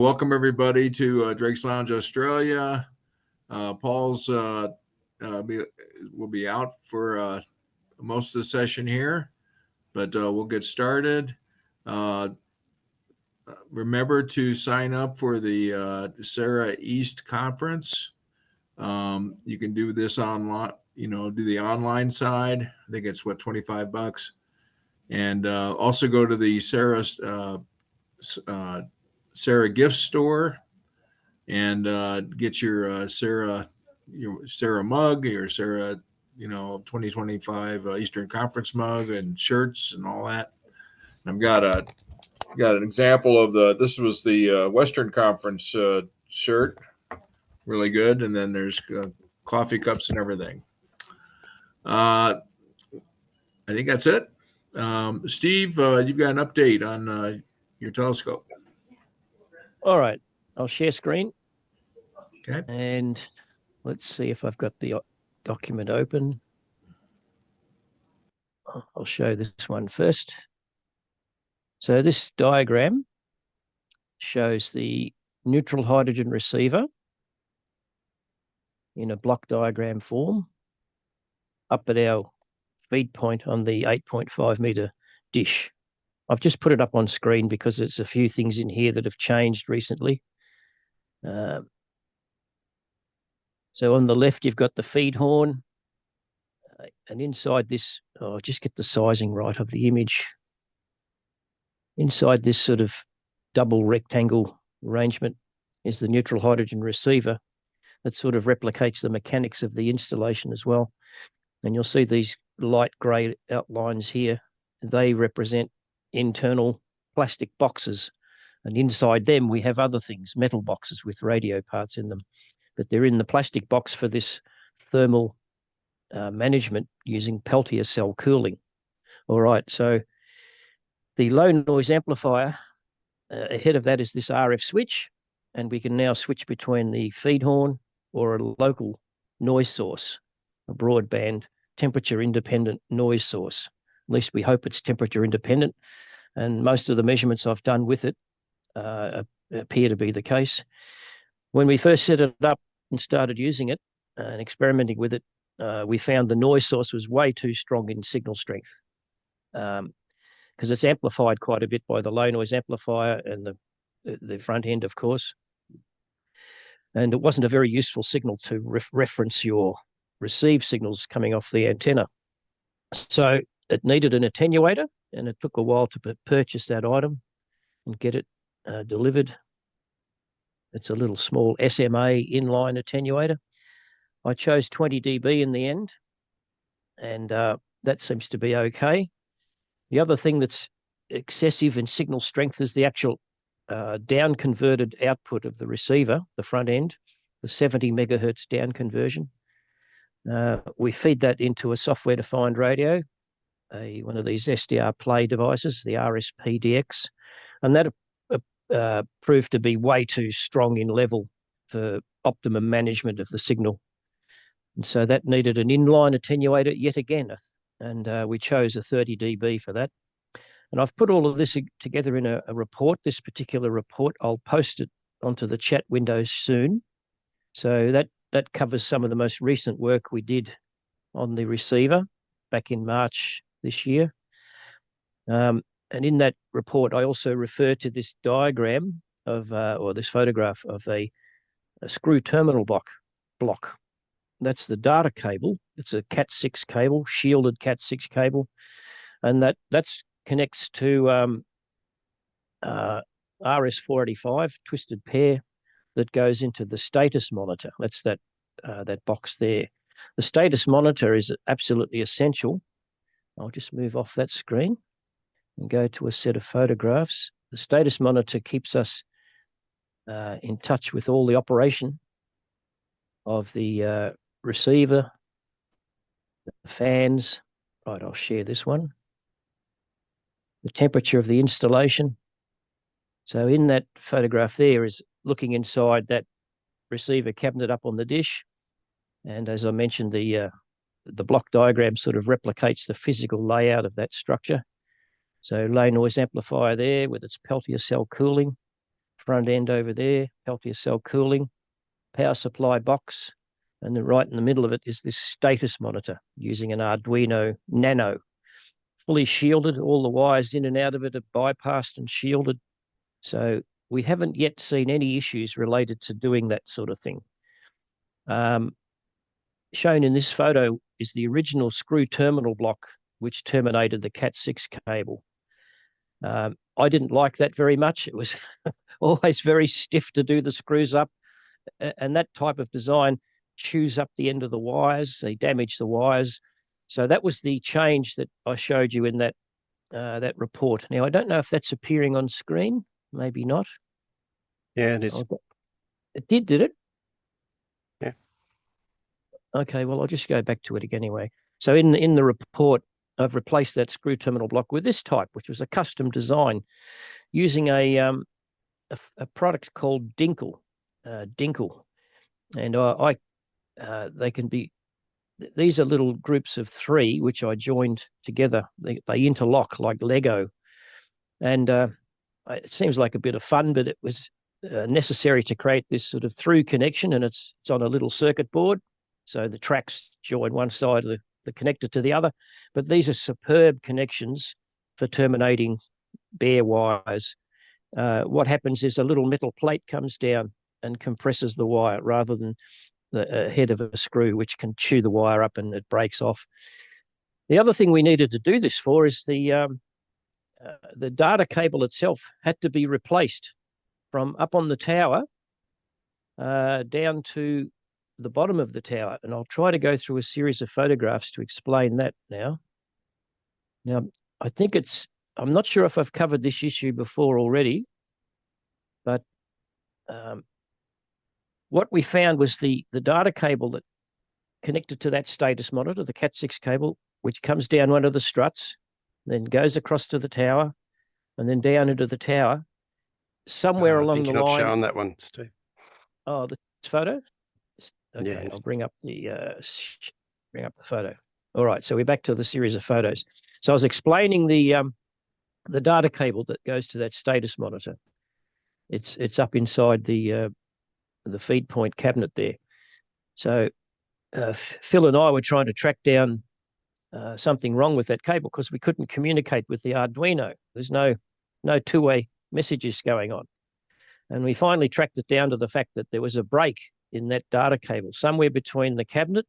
Welcome everybody to Drake's Lounge Australia. Paul's will be out for most of the session here, but we'll get started. Remember to sign up for the Sarah East Conference. You can do this online, do the online side. I think it's $25. And also go to the Sarah gift store and get your Sarah mug, your Sarah 2025 Eastern Conference mug and shirts and all that. I've got an example of this was the Western Conference shirt, really good, and then there's coffee cups and everything. I think that's it. Steve, you've got an update on your telescope. All right, I'll share screen. Okay. And let's see if I've got the document open. I'll show this one first. So this diagram shows the neutral hydrogen receiver in a block diagram form up at our feed point on the 8.5 meter dish. I've just put it up on screen because there's a few things in here that have changed recently. So on the left, you've got the feed horn. And inside this, just get the sizing right of the image. Inside this sort of double rectangle arrangement is the neutral hydrogen receiver that sort of replicates the mechanics of the installation as well. And you'll see these light grey outlines here. They represent internal plastic boxes. And inside them, we have other things, metal boxes with radio parts in them. But they're in the plastic box for this thermal management using Peltier cell cooling. All right, so the low noise amplifier, ahead of that is this RF switch, and we can now switch between the feed horn or a local noise source, a broadband temperature independent noise source. At least we hope it's temperature independent, and most of the measurements I've done with it appear to be the case. When we first set it up and started using it and experimenting with it, we found the noise source was way too strong in signal strength because it's amplified quite a bit by the low noise amplifier and the front end, of course. And it wasn't a very useful signal to reference your receive signals coming off the antenna. So it needed an attenuator, and it took a while to purchase that item and get it delivered. It's a little small SMA inline attenuator. I chose 20 dB in the end, and that seems to be okay. The other thing that's excessive in signal strength is the actual down converted output of the receiver, the front end, the 70 megahertz down conversion. We feed that into a software-defined radio, one of these SDR play devices, the RSPDX, and that proved to be way too strong in level for optimum management of the signal. And so that needed an inline attenuator yet again, and we chose a 30 dB for that. And I've put all of this together in a report, this particular report. I'll post it onto the chat window soon. So that covers some of the most recent work we did on the receiver back in March this year. And in that report, I also refer to this diagram of, or this photograph of a screw terminal block. That's the data cable. It's a Cat6 cable, shielded Cat6 cable. And that connects to RS485 twisted pair that goes into the status monitor. That's that box there. The status monitor is absolutely essential. I'll just move off that screen and go to a set of photographs. The status monitor keeps us in touch with all the operation of the receiver, the fans. Right, I'll share this one. The temperature of the installation. So in that photograph there is looking inside that receiver cabinet up on the dish. And as I mentioned, the block diagram sort of replicates the physical layout of that structure. So low noise amplifier there with its Peltier cell cooling. front end over there, Peltier cell cooling, power supply box, and then right in the middle of it is this status monitor using an Arduino Nano, fully shielded. All the wires in and out of it are bypassed and shielded. So we haven't yet seen any issues related to doing that sort of thing. Shown in this photo is the original screw terminal block, which terminated the Cat6 cable. I didn't like that very much. It was always very stiff to do the screws up, and that type of design chews up the end of the wires. They damage the wires. So that was the change that I showed you in that that report. Now, I don't know if that's appearing on screen. Maybe not. Yeah, it is. It did it? Yeah. Okay, well, I'll just go back to it again anyway. So in the report, I've replaced that screw terminal block with this type, which was a custom design using a product called Dinkle. And they can be, these are little groups of 3 which I joined together. They interlock like Lego, and it seems like a bit of fun, but it was necessary to create this sort of through connection, and it's on a little circuit board, so the tracks join one side of the connector to the other. But these are superb connections for terminating bare wires. What happens is a little metal plate comes down and compresses the wire rather than the head of a screw, which can chew the wire up and it breaks off. The other thing we needed to do this for is the data cable itself had to be replaced from up on the tower down to the bottom of the tower. And I'll try to go through a series of photographs to explain that now. Now, I think I'm not sure if I've covered this issue before already, but what we found was the data cable that connected to that status monitor, the Cat6 cable, which comes down one of the struts, then goes across to the tower, and then down into the tower. Somewhere along the line. I think you're not showing that one, Steve. Oh, this photo? Okay, Yeah. I'll bring up the photo. All right, so we're back to the series of photos. So I was explaining the data cable that goes to that status monitor. It's up inside the feed point cabinet there. So Phil and I were trying to track down something wrong with that cable because we couldn't communicate with the Arduino. There's no two-way messages going on. And we finally tracked it down to the fact that there was a break in that data cable somewhere between the cabinet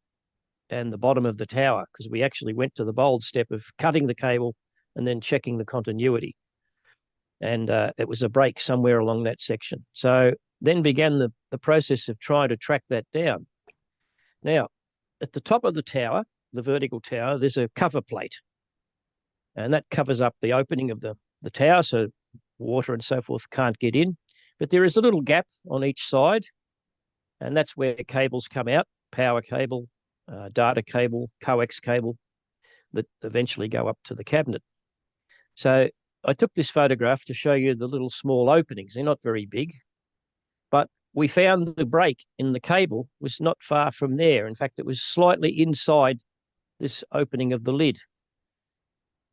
and the bottom of the tower, because we actually went to the bold step of cutting the cable and then checking the continuity. And it was a break somewhere along that section. So then began the process of trying to track that down. Now, at the top of the tower, the vertical tower, there's a cover plate. And that covers up the opening of the tower, so water and so forth can't get in. But there is a little gap on each side, and that's where cables come out, power cable, data cable, coax cable, that eventually go up to the cabinet. So I took this photograph to show you the little small openings. They're not very big, but we found the break in the cable was not far from there. In fact, it was slightly inside this opening of the lid,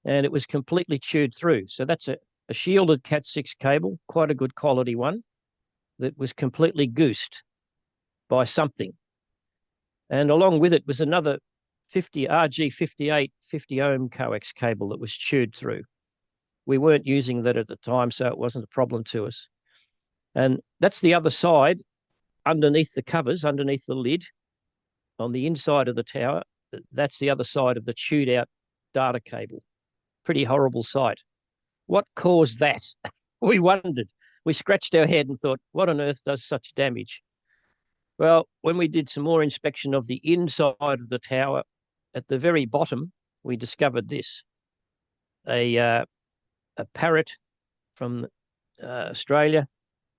and it was completely chewed through. So that's a shielded Cat6 cable, quite a good quality one, that was completely goosed by something. And along with it was another RG58 50 ohm coax cable that was chewed through. We weren't using that at the time, so it wasn't a problem to us. And that's the other side, underneath the covers, underneath the lid, on the inside of the tower. That's the other side of the chewed out data cable. Pretty horrible sight. What caused that? We wondered. We scratched our head and thought, what on earth does such damage? Well, when we did some more inspection of the inside of the tower, at the very bottom, we discovered this. A parrot from Australia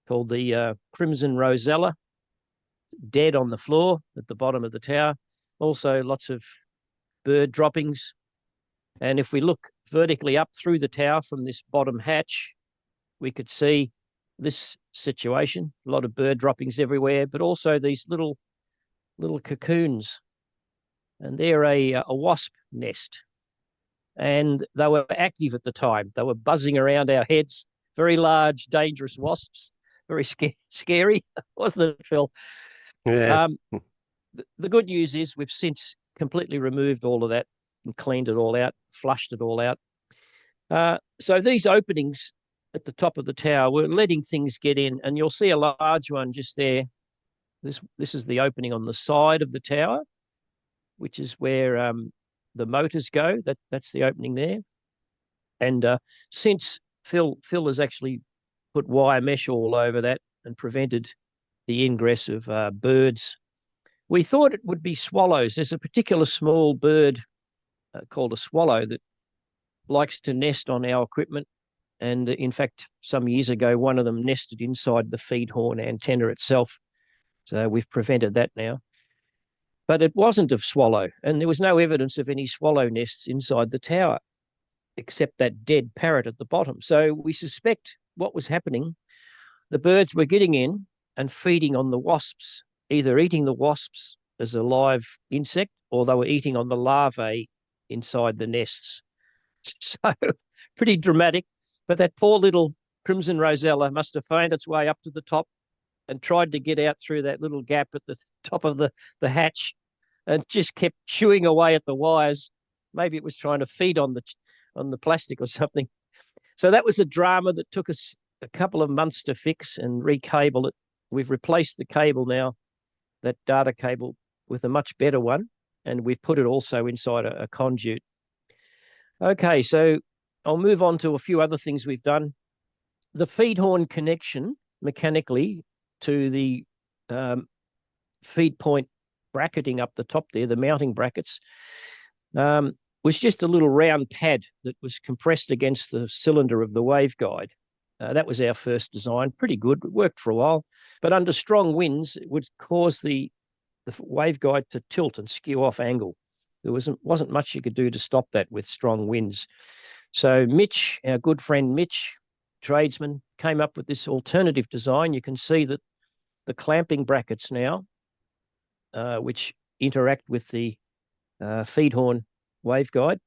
called the Crimson Rosella, dead on the floor at the bottom of the tower. Also lots of bird droppings. And if we look vertically up through the tower from this bottom hatch, we could see this situation, a lot of bird droppings everywhere, but also these little cocoons. And they're a wasp nest. And they were active at the time. They were buzzing around our heads, very large, dangerous wasps. very scary, wasn't it, Phil? Yeah. The good news is we've since completely removed all of that and cleaned it all out, flushed it all out. So these openings at the top of the tower, we're letting things get in, and you'll see a large one just there. This is the opening on the side of the tower, which is where the motors go. That's the opening there. And since Phil has actually put wire mesh all over that and prevented the ingress of birds, we thought it would be swallows. There's a particular small bird called a swallow that likes to nest on our equipment. And in fact, some years ago, one of them nested inside the feed horn antenna itself. So we've prevented that now. But it wasn't of swallow, and there was no evidence of any swallow nests inside the tower, except that dead parrot at the bottom. So we suspect what was happening, the birds were getting in and feeding on the wasps, either eating the wasps as a live insect, or they were eating on the larvae inside the nests. So pretty dramatic. But that poor little crimson rosella must have found its way up to the top and tried to get out through that little gap at the top of the hatch and just kept chewing away at the wires. Maybe it was trying to feed on the plastic or something. So that was a drama that took us a couple of months to fix and recable it. We've replaced the cable now, that data cable, with a much better one, and we've put it also inside a conduit. Okay, so I'll move on to a few other things we've done. The feed horn connection mechanically to the feed point bracketing up the top there, the mounting brackets, was just a little round pad that was compressed against the cylinder of the waveguide. That was our first design, pretty good, it worked for a while, but under strong winds, it would cause the waveguide to tilt and skew off angle. There wasn't much you could do to stop that with strong winds. So Mitch, our good friend Mitch, tradesman, came up with this alternative design. You can see that the clamping brackets now, which interact with the feed horn waveguide,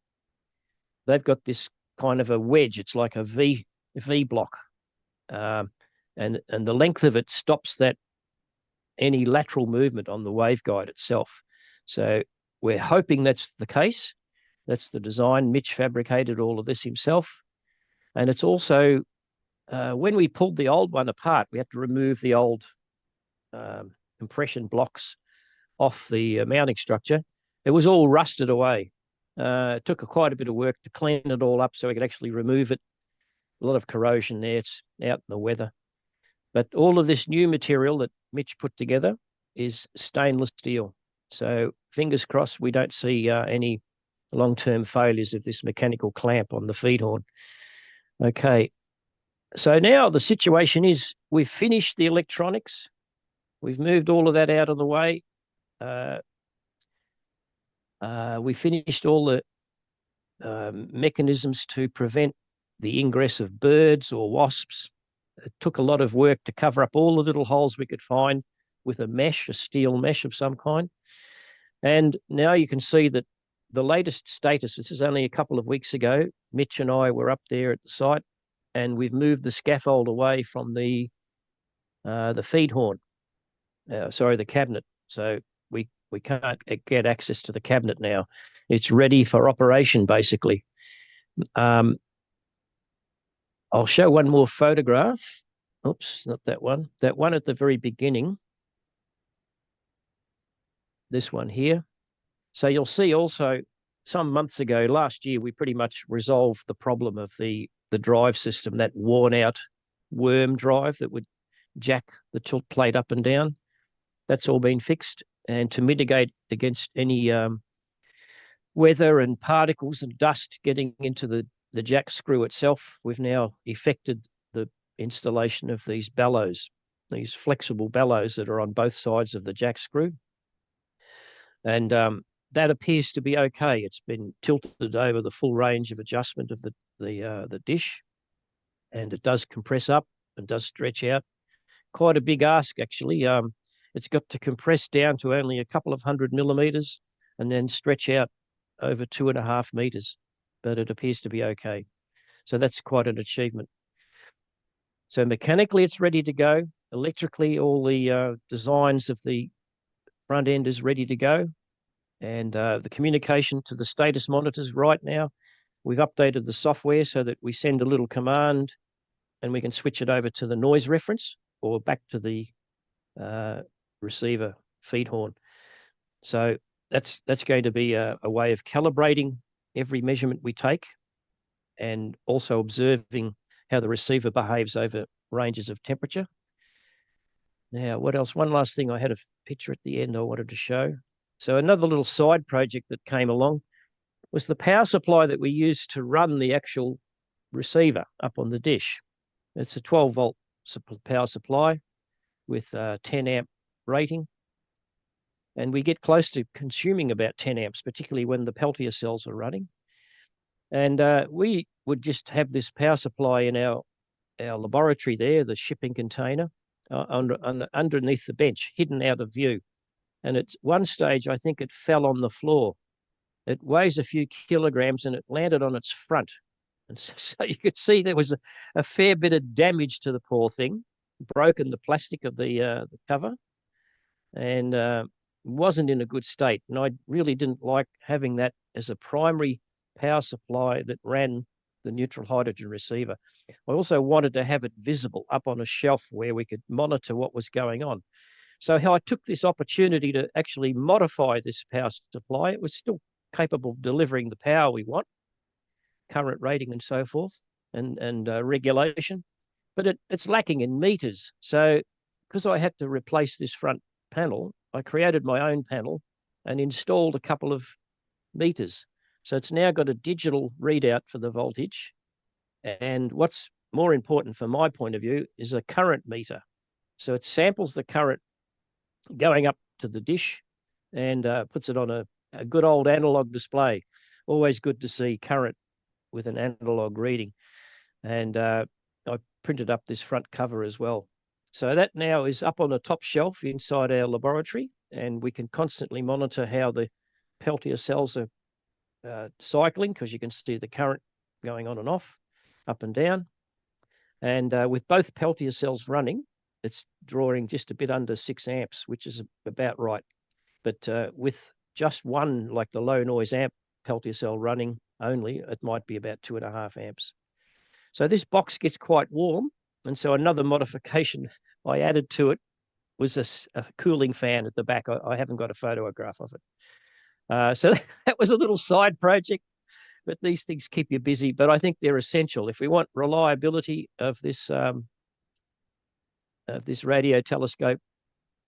they've got this kind of a wedge. It's like a V block, and the length of it stops any lateral movement on the waveguide itself. So we're hoping that's the case. That's the design. Mitch fabricated all of this himself. And it's also, when we pulled the old one apart, we had to remove the old compression blocks off the mounting structure. It was all rusted away. It took quite a bit of work to clean it all up so we could actually remove it. A lot of corrosion there. It's out in the weather. But all of this new material that Mitch put together is stainless steel. So fingers crossed we don't see any long-term failures of this mechanical clamp on the feed horn. Okay, so now the situation is we've finished the electronics. We've moved all of that out of the way. We finished all the mechanisms to prevent the ingress of birds or wasps. It took a lot of work to cover up all the little holes we could find with a mesh, a steel mesh of some kind. And now you can see that the latest status, this is only a couple of weeks ago, Mitch and I were up there at the site, and we've moved the scaffold away from the feed horn, the cabinet. So we can't get access to the cabinet now. It's ready for operation, basically. I'll show one more photograph. Oops, not that one. That one at the very beginning. This one here. So you'll see also some months ago, last year, we pretty much resolved the problem of the drive system, that worn out worm drive that would jack the tilt plate up and down. That's all been fixed. And to mitigate against any weather and particles and dust getting into the jack screw itself, we've now effected the installation of these bellows, these flexible bellows that are on both sides of the jack screw. And that appears to be okay. It's been tilted over the full range of adjustment of the dish, and it does compress up and does stretch out. Quite a big ask, actually. It's got to compress down to only a couple of 100 millimeters and then stretch out over 2.5 meters, but it appears to be okay. So that's quite an achievement. So mechanically, it's ready to go. Electrically, all the designs of the front end is ready to go. And the communication to the status monitors right now, we've updated the software so that we send a little command and we can switch it over to the noise reference or back to the receiver feed horn. So that's going to be a way of calibrating every measurement we take and also observing how the receiver behaves over ranges of temperature. Now, what else? One last thing, I had a picture at the end I wanted to show. So another little side project that came along was the power supply that we used to run the actual receiver up on the dish. It's a 12-volt power supply with a 10 amp rating. And we get close to consuming about 10 amps, particularly when the Peltier cells are running. And we would just have this power supply in our laboratory there, the shipping container, underneath the bench, hidden out of view. And at one stage, I think it fell on the floor. It weighs a few kilograms and it landed on its front. And so you could see there was a fair bit of damage to the poor thing, broken the plastic of the cover, and wasn't in a good state. And I really didn't like having that as a primary power supply that ran the neutral hydrogen receiver. I also wanted to have it visible up on a shelf where we could monitor what was going on. So how I took this opportunity to actually modify this power supply. It was still capable of delivering the power we want, current rating and so forth, and regulation, but it's lacking in meters. So because I had to replace this front panel, I created my own panel and installed a couple of meters. So it's now got a digital readout for the voltage. And what's more important from my point of view is a current meter. So it samples the current going up to the dish and puts it on a good old analog display. Always good to see current with an analog reading. And I printed up this front cover as well. So that now is up on a top shelf inside our laboratory, and we can constantly monitor how the Peltier cells are cycling, because you can see the current going on and off, up and down. And with both Peltier cells running, it's drawing just a bit under 6 amps, which is about right. But with just one, like the low noise amp Peltier cell running only, it might be about 2.5 amps. So this box gets quite warm. And so another modification I added to it was a cooling fan at the back. I haven't got a photograph of it. So that was a little side project, but these things keep you busy. But I think they're essential. If we want reliability of this radio telescope,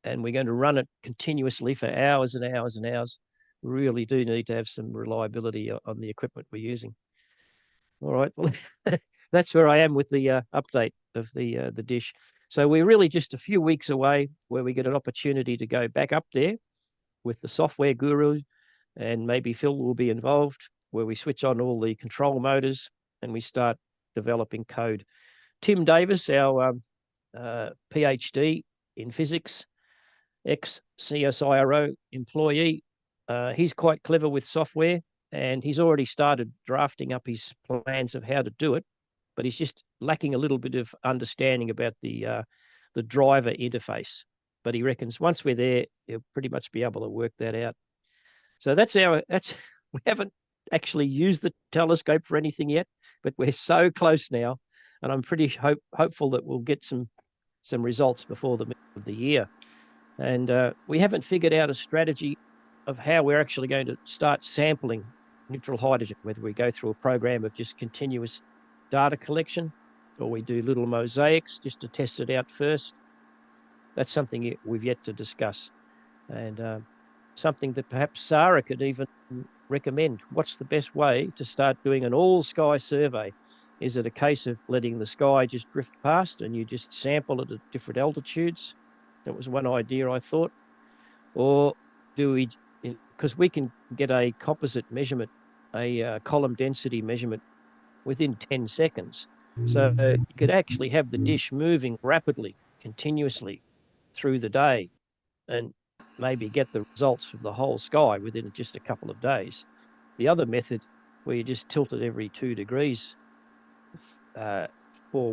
and we're going to run it continuously for hours and hours and hours, we really do need to have some reliability on the equipment we're using. All right, well, that's where I am with the update of the dish. So we're really just a few weeks away where we get an opportunity to go back up there with the software guru, and maybe Phil will be involved, where we switch on all the control motors and we start developing code. Tim Davis, our PhD in physics, ex-CSIRO employee, he's quite clever with software, and he's already started drafting up his plans of how to do it, but he's just lacking a little bit of understanding about the driver interface. But he reckons once we're there, he'll pretty much be able to work that out. So we haven't actually used the telescope for anything yet, but we're so close now, and I'm pretty hopeful that we'll get some results before the middle of the year. And we haven't figured out a strategy of how we're actually going to start sampling neutral hydrogen, whether we go through a program of just continuous data collection or we do little mosaics just to test it out first. That's something we've yet to discuss, and something that perhaps Sarah could even recommend. What's the best way to start doing an all-sky survey? Is it a case of letting the sky just drift past and you just sample it at different altitudes? That was one idea I thought. Or do we, because we can get a composite measurement, a column density measurement within 10 seconds. So you could actually have the dish moving rapidly, continuously through the day, and maybe get the results of the whole sky within just a couple of days. The other method, where you just tilt it every 2 degrees for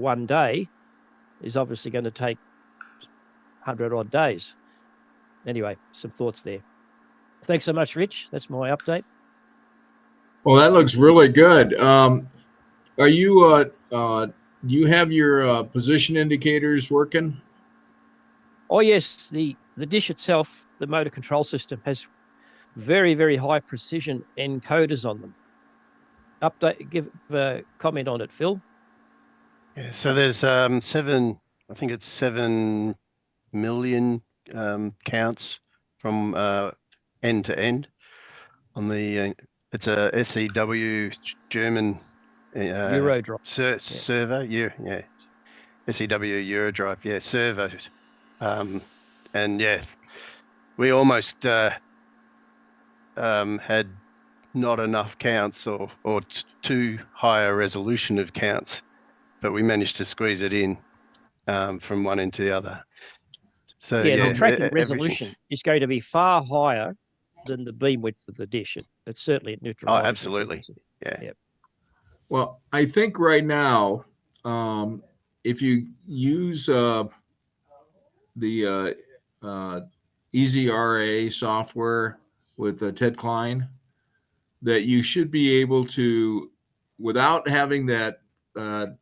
one day, is obviously going to take 100 odd days. Anyway, some thoughts there. Thanks so much, Rich. That's my update. Well, that looks really good. Are you do you have your position indicators working? Oh yes, the dish itself, the motor control system, has very, very high precision encoders on them. Give a comment on it, Phil. Yeah, so there's 7 million counts from end to end on the it's a SEW German Eurodrive. server. Yeah, SEW Eurodrive, servers. And yeah, we almost had not enough counts or too high a resolution of counts, but we managed to squeeze it in from one end to the other. So Yeah, yeah, the tracking resolution is going to be far higher than the beam width of the dish. It's certainly at neutral hydrogen absolutely. frequency. Yeah. Well, I think right now, if you use the EasyRA software with Ted Klein, that you should be able to, without having that the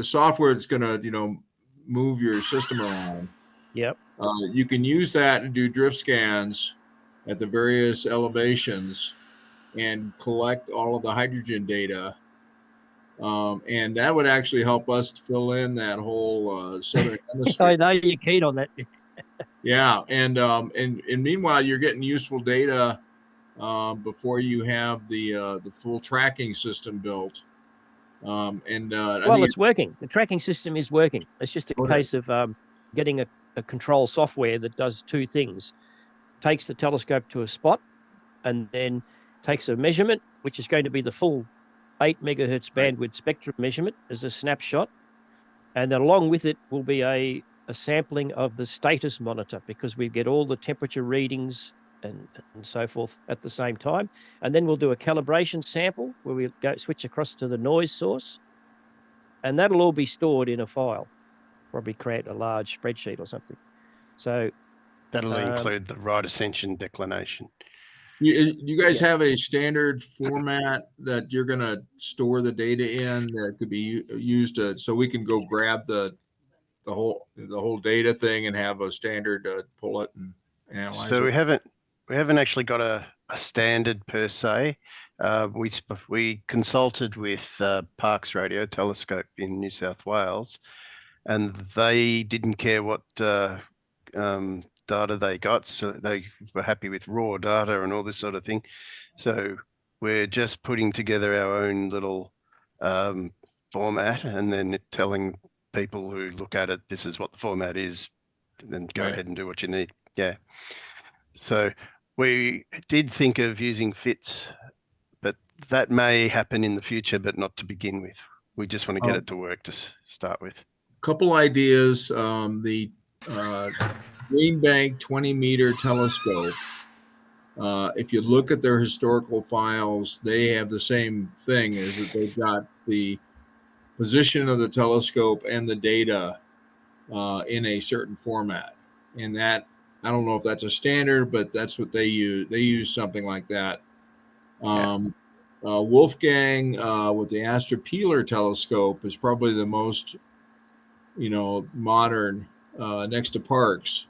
software that's going to move your system around. Yep. You can use that and do drift scans at the various elevations and collect all of the hydrogen data. And that would actually help us fill in that whole southern hemisphere. I know you're keen on that. Yeah, and meanwhile, you're getting useful data before you have the full tracking system built. I think It's working. The tracking system is working. It's just a case of getting a control software that does two things: takes the telescope to a spot, and then takes a measurement, which is going to be the full 8 megahertz bandwidth spectrum measurement as a snapshot. And then along with it will be a sampling of the status monitor, because we get all the temperature readings and so forth at the same time. And then we'll do a calibration sample where we switch across to the noise source. And that'll all be stored in a file, probably create a large spreadsheet or something. So that'll include the right ascension declination. You guys have a standard format that you're going to store the data in that could be used so we can go grab the whole data thing and have a standard pull it and analyze so it? we haven't actually got a standard per se. We consulted with Parkes Radio Telescope in New South Wales, and they didn't care what data they got, so they were happy with raw data and all this sort of thing. So we're just putting together our own little format and then telling people who look at it, this is what the format is, then go ahead and do what you need. Yeah. So we did think of using FITS, but that may happen in the future, but not to begin with. We just want to get it to work to start with. Couple ideas. The Green Bank 20-meter telescope. If you look at their historical files, they have the same thing, is that they've got the position of the telescope and the data in a certain format. And that, I don't know if that's a standard, but that's what they use. They use something like that. Wolfgang with the Astra Peeler telescope is probably the most, modern next to Parkes.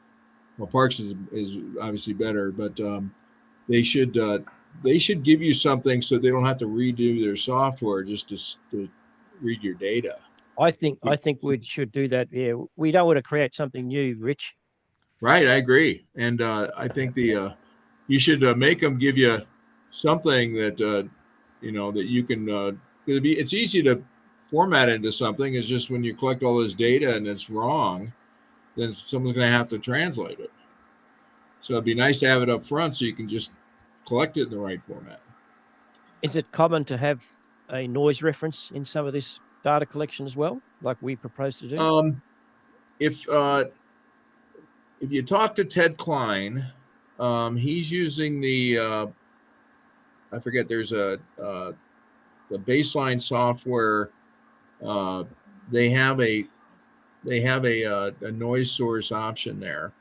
Well, Parkes is obviously better, but they should give you something so they don't have to redo their software just to read your data. I think we should do that. Yeah, we don't want to create something new, Rich. Right, I agree, and I think you should make them give you something that that you can. It's easy to format into something. It's just when you collect all this data and it's wrong, then someone's going to have to translate it. So it'd be nice to have it up front so you can just collect it in the right format. Is it common to have a noise reference in some of this data collection as well, like we propose to do? If you talk to Ted Klein, he's using the I forget. There's the baseline software they have a a noise source option there,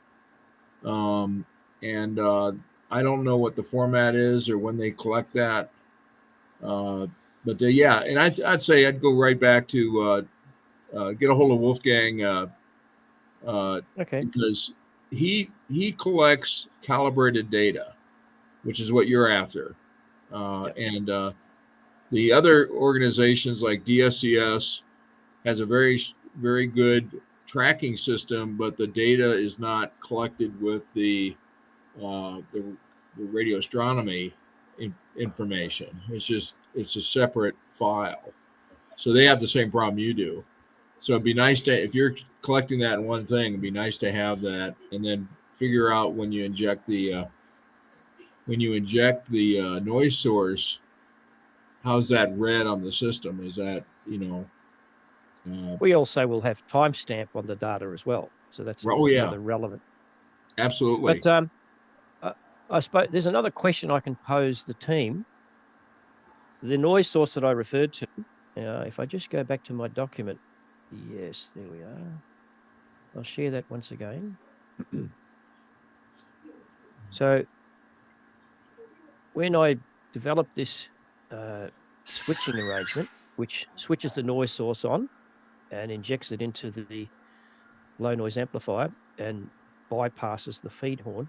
and I don't know what the format is or when they collect that. But yeah, and I'd say I'd go right back to get a hold of Wolfgang Okay. because he collects calibrated data, which is what you're after, Yep. and the other organizations like DSCS has a very good tracking system, but the data is not collected with the radio astronomy information. It's a separate file. So they have the same problem you do. So it'd be nice to, if you're collecting that in one thing, it'd be nice to have that, and then figure out when you inject the noise source, how's that read on the system? Is that We also will have timestamp on the data as well. So that's oh yeah, another relevant. absolutely. But I suppose there's another question I can pose the team. The noise source that I referred to, if I just go back to my document, yes, there we are. I'll share that once again. So when I developed this switching arrangement, which switches the noise source on and injects it into the low noise amplifier and bypasses the feed horn,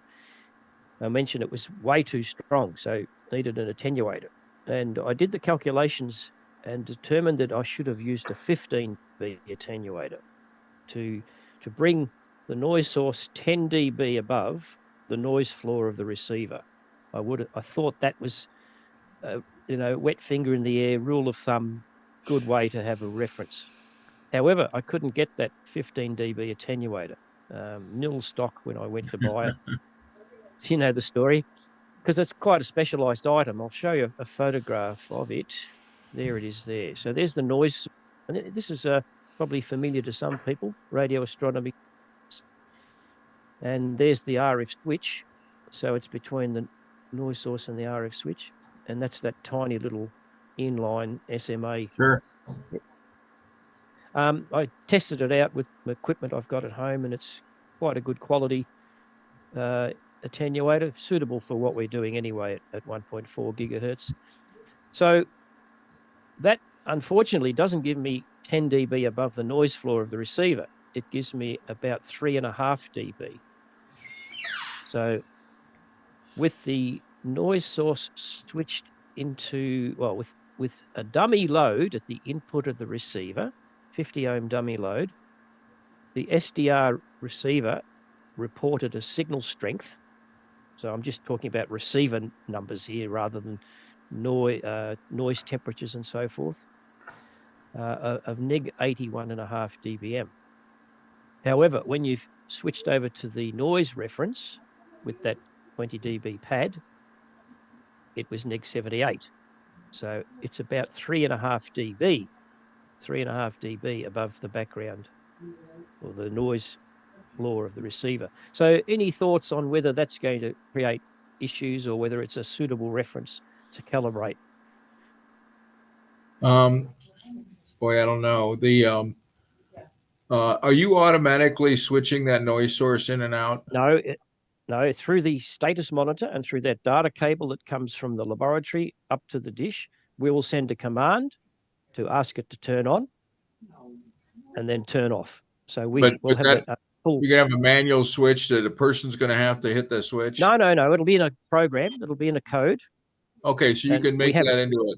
I mentioned it was way too strong, so needed an attenuator. And I did the calculations and determined that I should have used a 15 dB attenuator to bring the noise source 10 dB above the noise floor of the receiver. I thought that was, wet finger in the air, rule of thumb, good way to have a reference. However, I couldn't get that 15 dB attenuator. Nil stock when I went to buy it. You know the story, because it's quite a specialized item. I'll show you a photograph of it. There it is there. So there's the noise. And this is probably familiar to some people, radio astronomy. And there's the RF switch. So it's between the noise source and the RF switch. And that's that tiny little inline SMA. Sure. I tested it out with the equipment I've got at home, and it's quite a good quality attenuator, suitable for what we're doing anyway at 1.4 gigahertz. So that unfortunately doesn't give me 10 dB above the noise floor of the receiver. It gives me about 3.5 dB. So with the noise source switched into, well, with a dummy load at the input of the receiver, 50 ohm dummy load, the SDR receiver reported a signal strength. So I'm just talking about receiver numbers here rather than noise temperatures and so forth, of neg 81.5 dBm. However, when you've switched over to the noise reference with that 20 dB pad, it was neg 78. So it's about 3.5 dB above the background or the noise floor of the receiver. So any thoughts on whether that's going to create issues or whether it's a suitable reference to calibrate? Boy, I don't know. Are you automatically switching that noise source in and out? No, through the status monitor and through that data cable that comes from the laboratory up to the dish, we will send a command to ask it to turn on and then turn off. So we'll have that full. You're gonna have a manual switch that a person's gonna have to hit the switch. No. It'll be in a program. It'll be in a code. Okay, so you can make that into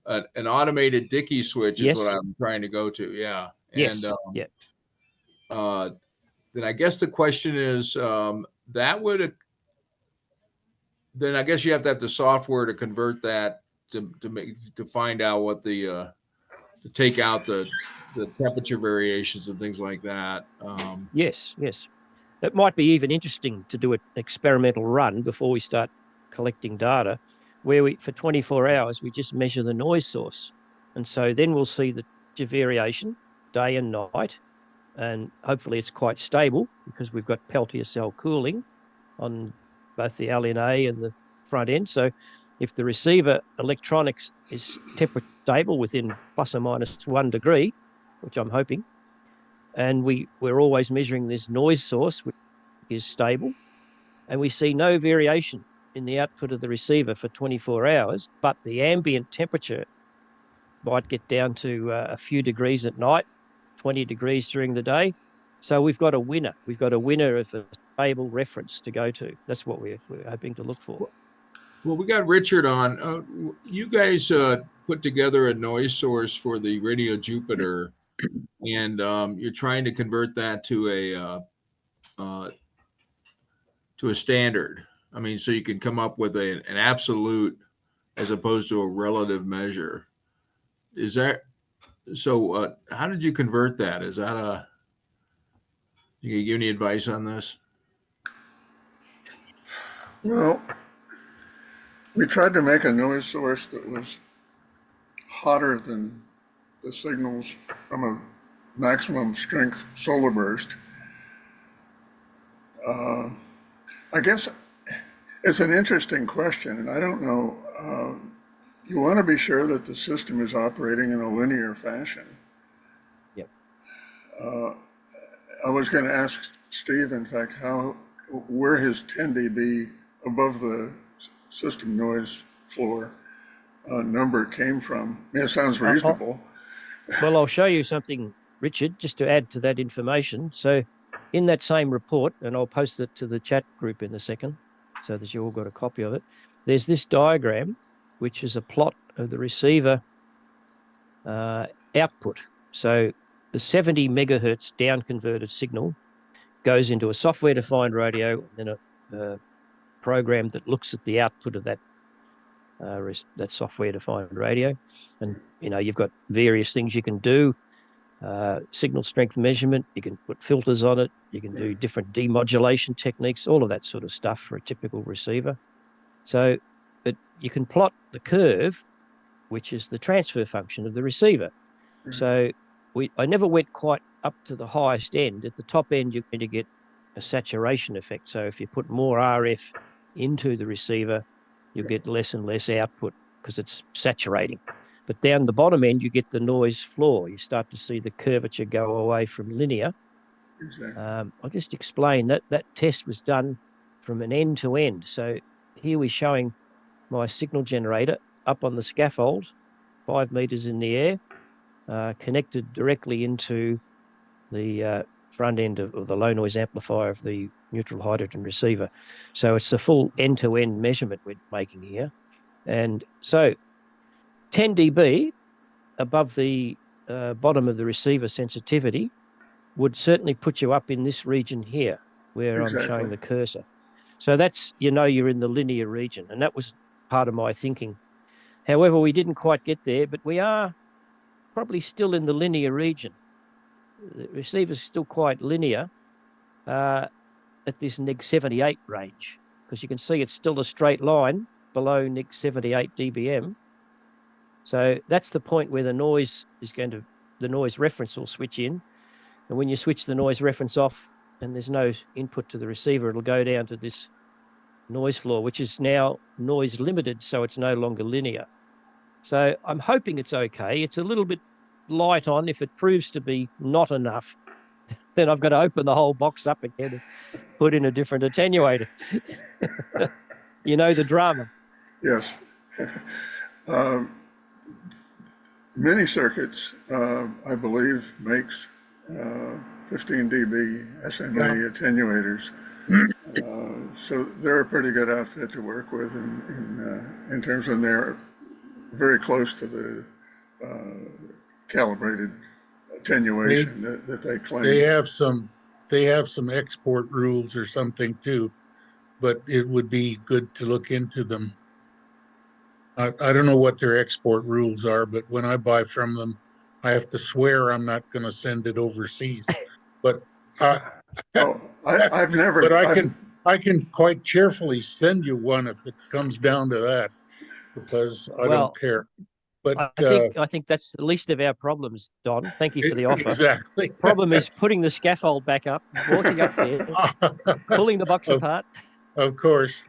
an automated Dickey switch is what I'm trying to go to. Yeah. Yes. And yeah. Then I guess the question is then I guess you have to have the software to convert that to find out what to take out the temperature variations and things like that. Yes. It might be even interesting to do an experimental run before we start collecting data, where for 24 hours, we just measure the noise source. And so then we'll see the variation day and night. And hopefully it's quite stable because we've got Peltier cell cooling on both the LNA and the front end. So if the receiver electronics is temperature stable within plus or minus 1 degree, which I'm hoping. And we're always measuring this noise source, which is stable. And we see no variation in the output of the receiver for 24 hours, but the ambient temperature might get down to a few degrees at night, 20 degrees during the day. So we've got a winner. We've got a winner of a stable reference to go to. That's what we're hoping to look for. Well, we got Richard on. You guys put together a noise source for the Radio Jupiter, and you're trying to convert that to a standard. I mean, so you can come up with an absolute as opposed to a relative measure. Is that so? How did you convert that? Is that a? Can you give any advice on this? Well, we tried to make a noise source that was hotter than the signals from a maximum strength solar burst. I guess it's an interesting question, and I don't know. You want to be sure that the system is operating in a linear fashion. Yep. I was going to ask Steve, in fact, where his 10 dB above the system noise floor number came from. I mean, it sounds reasonable. Well, I'll show you something, Richard, just to add to that information. So in that same report, and I'll post it to the chat group in a second so that you all got a copy of it, there's this diagram, which is a plot of the receiver output. So the 70 megahertz down converted signal goes into a software-defined radio, and then a program that looks at the output of that software-defined radio. And, you've got various things you can do. Signal strength measurement, you can put filters on it, you can do different demodulation techniques, all of that sort of stuff for a typical receiver. So, but you can plot the curve, which is the transfer function of the receiver. So I never went quite up to the highest end. At the top end, you're going to get a saturation effect. So if you put more RF into the receiver, you'll get less and less output because it's saturating. But down the bottom end, you get the noise floor. You start to see the curvature go away from linear. Exactly. I'll just explain that test was done from an end to end. So here we're showing my signal generator up on the scaffold, 5 meters in the air, connected directly into the front end of the low noise amplifier of the neutral hydrogen receiver. So it's a full end-to-end measurement we're making here. And so 10 dB above the bottom of the receiver sensitivity would certainly put you up in this region here where I'm showing the cursor. So that's, you're in the linear region, and that was part of my thinking. However, we didn't quite get there, but we are probably still in the linear region. The receiver's still quite linear at this neg 78 range, because you can see it's still a straight line below neg 78 dBm. So that's the point where the noise reference will switch in. And when you switch the noise reference off and there's no input to the receiver, it'll go down to this noise floor, which is now noise limited, so it's no longer linear. So I'm hoping it's okay. It's a little bit light on. If it proves to be not enough, then I've got to open the whole box up again and put in a different attenuator. You know the drama. Yes. Mini circuits, I believe, makes 15 dB SMA attenuators. So they're a pretty good outfit to work with in terms of they're very close to the calibrated attenuation that they claim. They have some export rules or something too, but it would be good to look into them. I don't know what their export rules are, but when I buy from them, I have to swear I'm not going to send it overseas. But I've never. But I can quite cheerfully send you one if it comes down to that, because I don't care. But I think that's the least of our problems, Don. Thank you for the offer. Exactly. Problem is putting the scaffold back up, walking up there, pulling the box apart. Of course.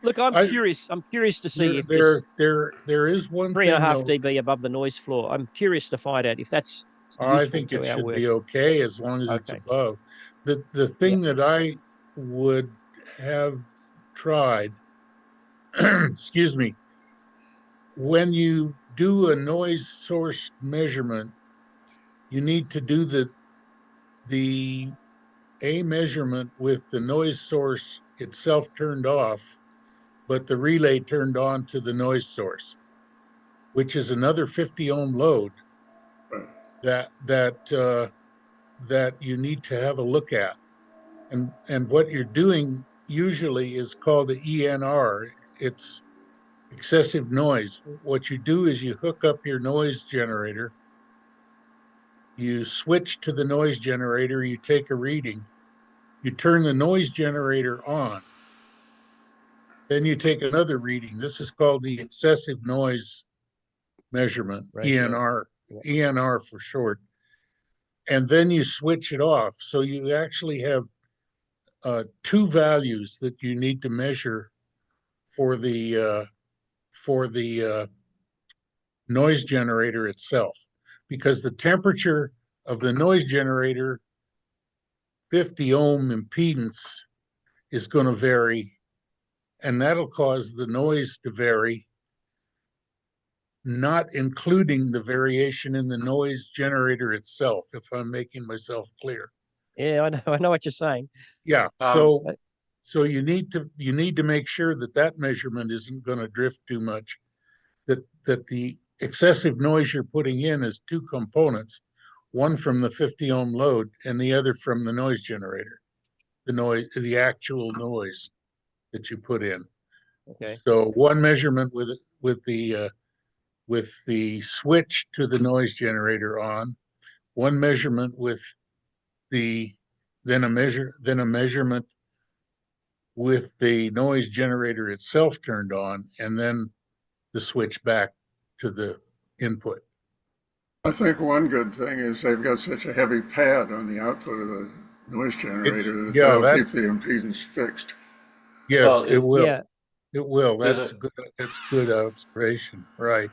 Look, I'm curious. I'm curious to see if there is one 3.5 dB above the noise floor. I'm curious to find out if that's I useful think it to our should work. be okay as long as it's Okay. above. The thing that I would have tried, excuse me, when you do a noise source measurement, you need to do the a measurement with the noise source itself turned off, but the relay turned on to the noise source, which is another 50 ohm load that you need to have a look at. And what you're doing usually is called the ENR. It's excessive noise. What you do is you hook up your noise generator, you switch to the noise generator, you take a reading, you turn the noise generator on, then you take another reading. This is called the excessive noise measurement, Ratio. ENR, ENR for short. And then you switch it off. So you actually have two values that you need to measure for the noise generator itself, because the temperature of the noise generator 50 ohm impedance is going to vary, and that'll cause the noise to vary, not including the variation in the noise generator itself, if I'm making myself clear. Yeah, I know what you're saying. Yeah, but- so you need to make sure that measurement isn't going to drift too much, that the excessive noise you're putting in is two components, one from the 50 ohm load and the other from the noise generator, the actual noise that you put in. Okay. So one measurement with the switch to the noise generator on, one measurement with then a measurement with the noise generator itself turned on, and then the switch back to the input. I think one good thing is they've got such a heavy pad on the output of the noise generator that that'll keep the impedance fixed. Yes, Well, it will. Yeah. It will. There's That's good observation. Right.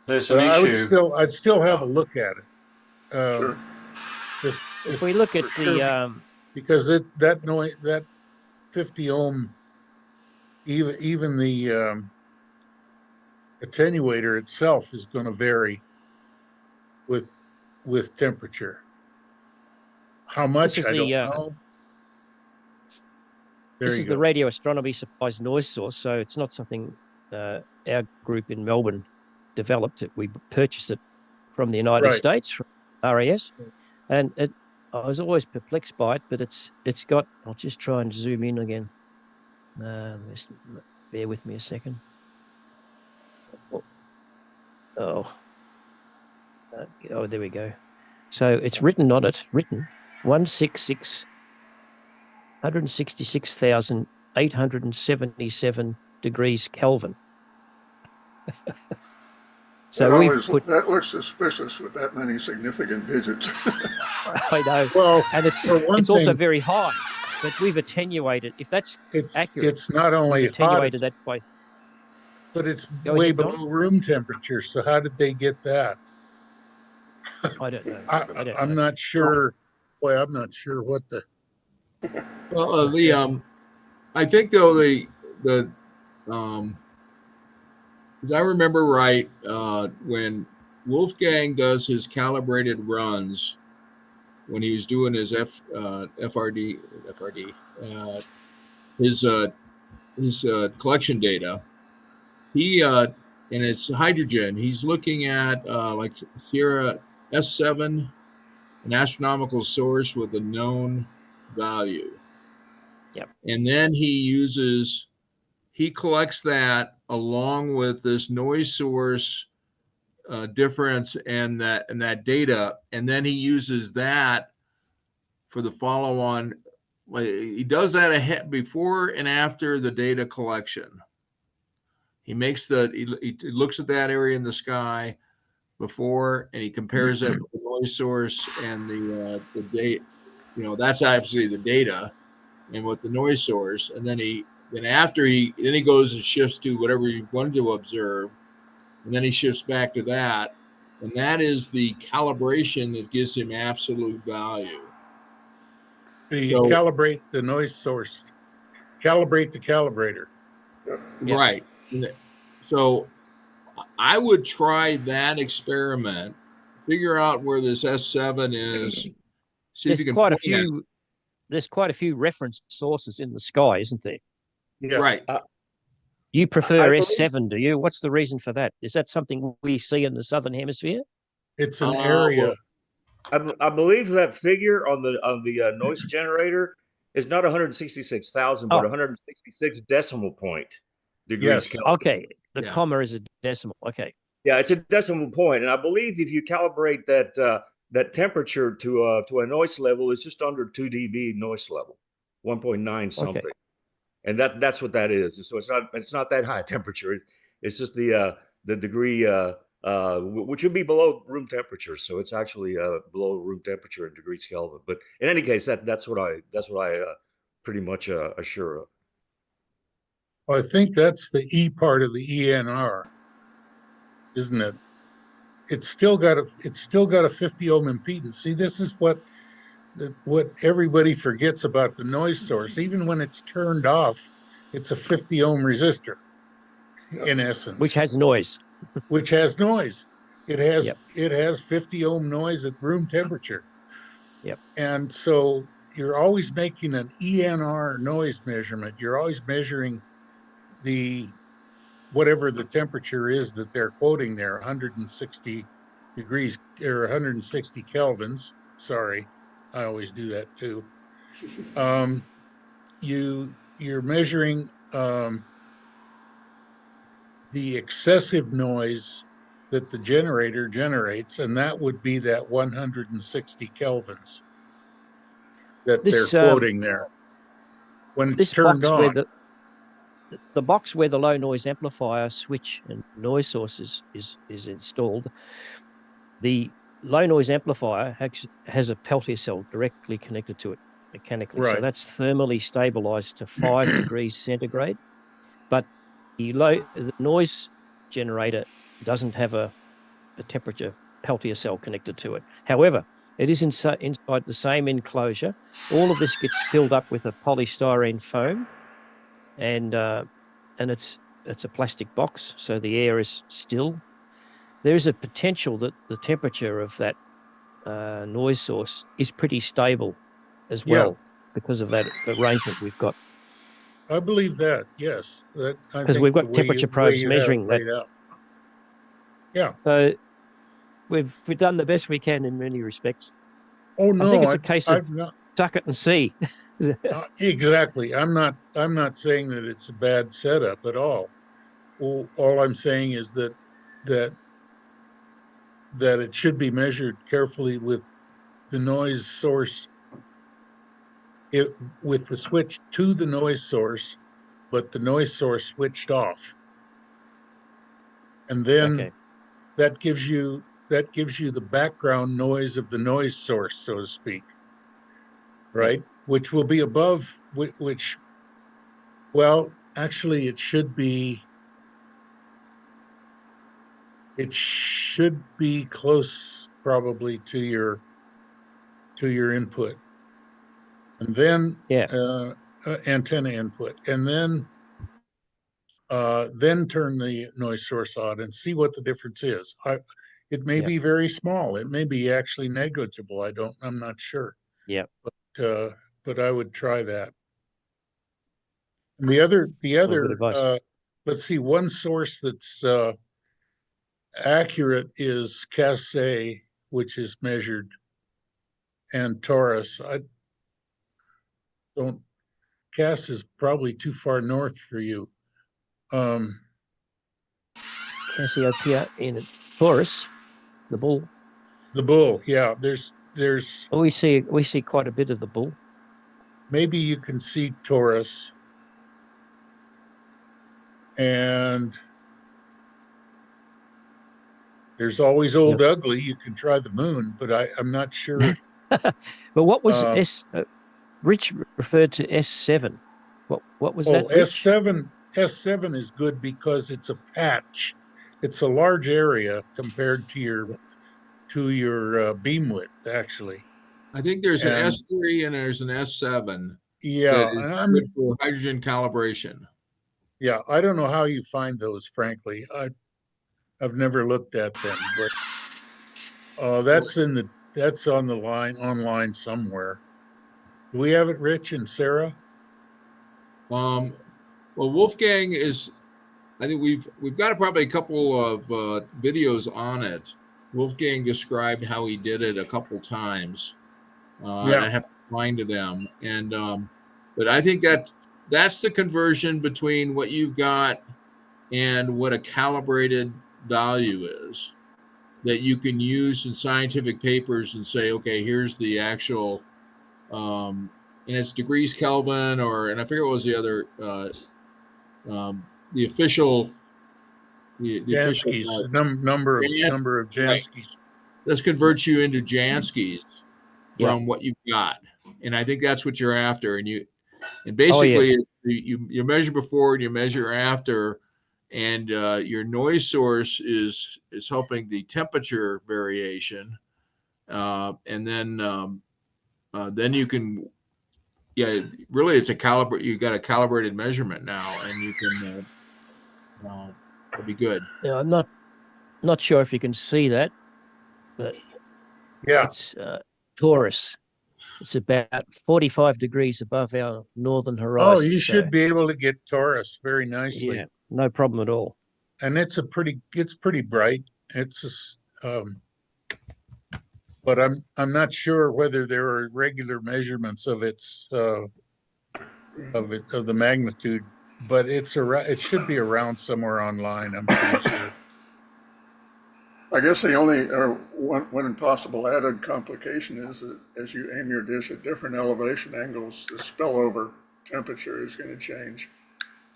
There's an But issue. I'd still have a look at it. Sure. If we look at for sure, the because that 50 ohm, even the attenuator itself is going to vary with temperature. How much, is I don't the know. There this you is the go. radio astronomy supplies noise source, so it's not something our group in Melbourne developed. We purchased it from the United Right. States, from RAS, and I was always perplexed by it. But it's got. I'll just try and zoom in again. Just bear with me a second. Oh, there we go. So it's written on it. 166,877 degrees Kelvin. So that looks suspicious with that many significant digits. I know. Well, and it's also very high, but we've attenuated. If that's accurate, it's not only hot, attenuated that by. but it's Go way ahead, Don. below room temperature. So how did they get that? I don't know. I'm not sure. Boy, I'm not sure what the. Well, I think though as I remember right, when Wolfgang does his calibrated runs, when he was doing his FRD, his collection data, he and it's hydrogen. He's looking at like Sierra S7, an astronomical source with a known value. Yep. And then he collects that along with this noise source difference and that data, and then he uses that for the follow-on. He does that ahead, before and after the data collection. He makes he looks at that area in the sky before, and he compares it with the noise source and the date. That's obviously the data, and with the noise source, and then he goes and shifts to whatever he wanted to observe, and then he shifts back to that, and that is the calibration that gives him absolute value. So you So- calibrate the noise source, calibrate the calibrator. Yeah. Right. So I would try that experiment, figure out where this S7 is, see if There's you can quite a point at it. few. There's quite a few reference sources in the sky, isn't there? Yeah. Right. You prefer believe- S7, do you? What's the reason for that? Is that something we see in the southern hemisphere? It's an well, area. I believe that figure on the noise generator is not 166,000, but Oh. 166 decimal point degrees Yes. Kelvin. Okay, the Yeah. comma is a decimal. Okay, Yeah, it's a decimal point, and I believe if you calibrate that temperature to a noise level, it's just under 2 dB noise level, 1.9 something, and that's what that is. So it's not that high temperature. It's just the degree which would be below room temperature. So it's actually below room temperature in degrees Kelvin. But in any case, that's what I pretty much assure of. I think that's the E part of the ENR, isn't it? It's still got a 50 ohm impedance. See, this is what everybody forgets about the noise source. Even when it's turned off, it's a 50 ohm resistor, in essence, which has noise. which has noise. It has Yep. it has 50 ohm noise at room temperature. Yep. And so you're always making an ENR noise measurement. You're always measuring the whatever the temperature is that they're quoting there, 160 degrees or 160 kelvins. Sorry, I always do that too. You're measuring the excessive noise that the generator generates, and that would be that 160 kelvins that This, they're quoting there when it's This turned box where on. the box where the low noise amplifier switch and noise source is installed, the low noise amplifier has a Peltier cell directly connected to it mechanically. So Right. that's thermally stabilized to 5 degrees centigrade. But the noise generator doesn't have a temperature Peltier cell connected to it. However, it is inside the same enclosure. All of this gets filled up with a polystyrene foam, and it's a plastic box, so the air is still. There is a potential that the temperature of that noise source is pretty stable as well because of that arrangement we've got. I believe that, yes. Because we've got temperature probes measuring that. Out. Yeah. So we've done the best we can in many respects. Oh no, I think it's a case of I've not, suck it and see. exactly. I'm not saying that it's a bad setup at all. All I'm saying is that it should be measured carefully with the noise source, with the switch to the noise source, but the noise source switched off. And then Okay. that gives you the background noise of the noise source, so to speak, right? Which will be above, which, well, actually it should be close probably to your input, and then antenna input, and then turn the noise source on and see what the difference is. It may be very small. It may be actually negligible. I'm not sure. Yeah. But I would try that. And the other, advice. let's see, one source that's accurate is Casse, which is measured, and Taurus. Cass is probably too far north for you. Cassiopeia in Taurus, the bull. The bull, yeah. There's We see quite a bit of the bull. maybe you can see Taurus, and there's always Old Ugly. You can try the moon, but I'm not sure. But what was Rich referred to S7? What was that? Rich? S7 is good because it's a patch. It's a large area compared to your your beam width, actually. I think there's an And- S3 and there's an S7 Yeah, that is and I'm good for hydrogen calibration. yeah, I don't know how you find those, frankly. I've never looked at them, but that's on the line online somewhere. Do we have it, Rich and Sarah? Well, Wolfgang is. I think we've got probably a couple of videos on it. Wolfgang described how he did it a couple times. And I have to find them. And but I think that's the conversion between what you've got and what a calibrated value is that you can use in scientific papers and say, okay, here's the actual, and it's degrees Kelvin, and I forget what was the other, the official, the official Janskis, number of right. Janskis. This converts you into Janskis Yeah. from what you've got, and I think that's what you're after. And Oh, basically, it's you measure before and you measure after, and your noise source is helping the temperature variation, and then you can, yeah, really it's a calibrate. You got a calibrated measurement now, and you can it'll be good. Yeah, I'm not sure if you can see that, but Yeah, it's Taurus. It's about 45 degrees above our northern horizon. oh, you should be able to get Taurus very nicely. Yeah, no problem at all. And it's pretty bright. But I'm not sure whether there are regular measurements of its of the magnitude, but it should be around somewhere online, I'm pretty sure. I guess the only, or one possible added complication is that as you aim your dish at different elevation angles, the spillover temperature is going to change.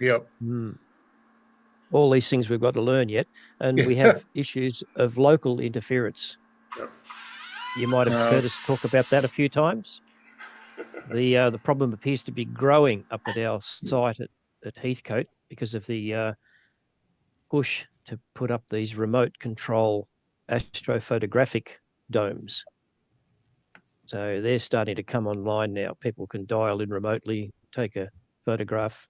Yep. All these things we've got to learn yet, and we have issues of local interference. Yep. You might have heard us talk about that a few times. The problem appears to be growing up at our site at Heathcote because of the push to put up these remote control astrophotographic domes. So they're starting to come online now. People can dial in remotely, take a photograph,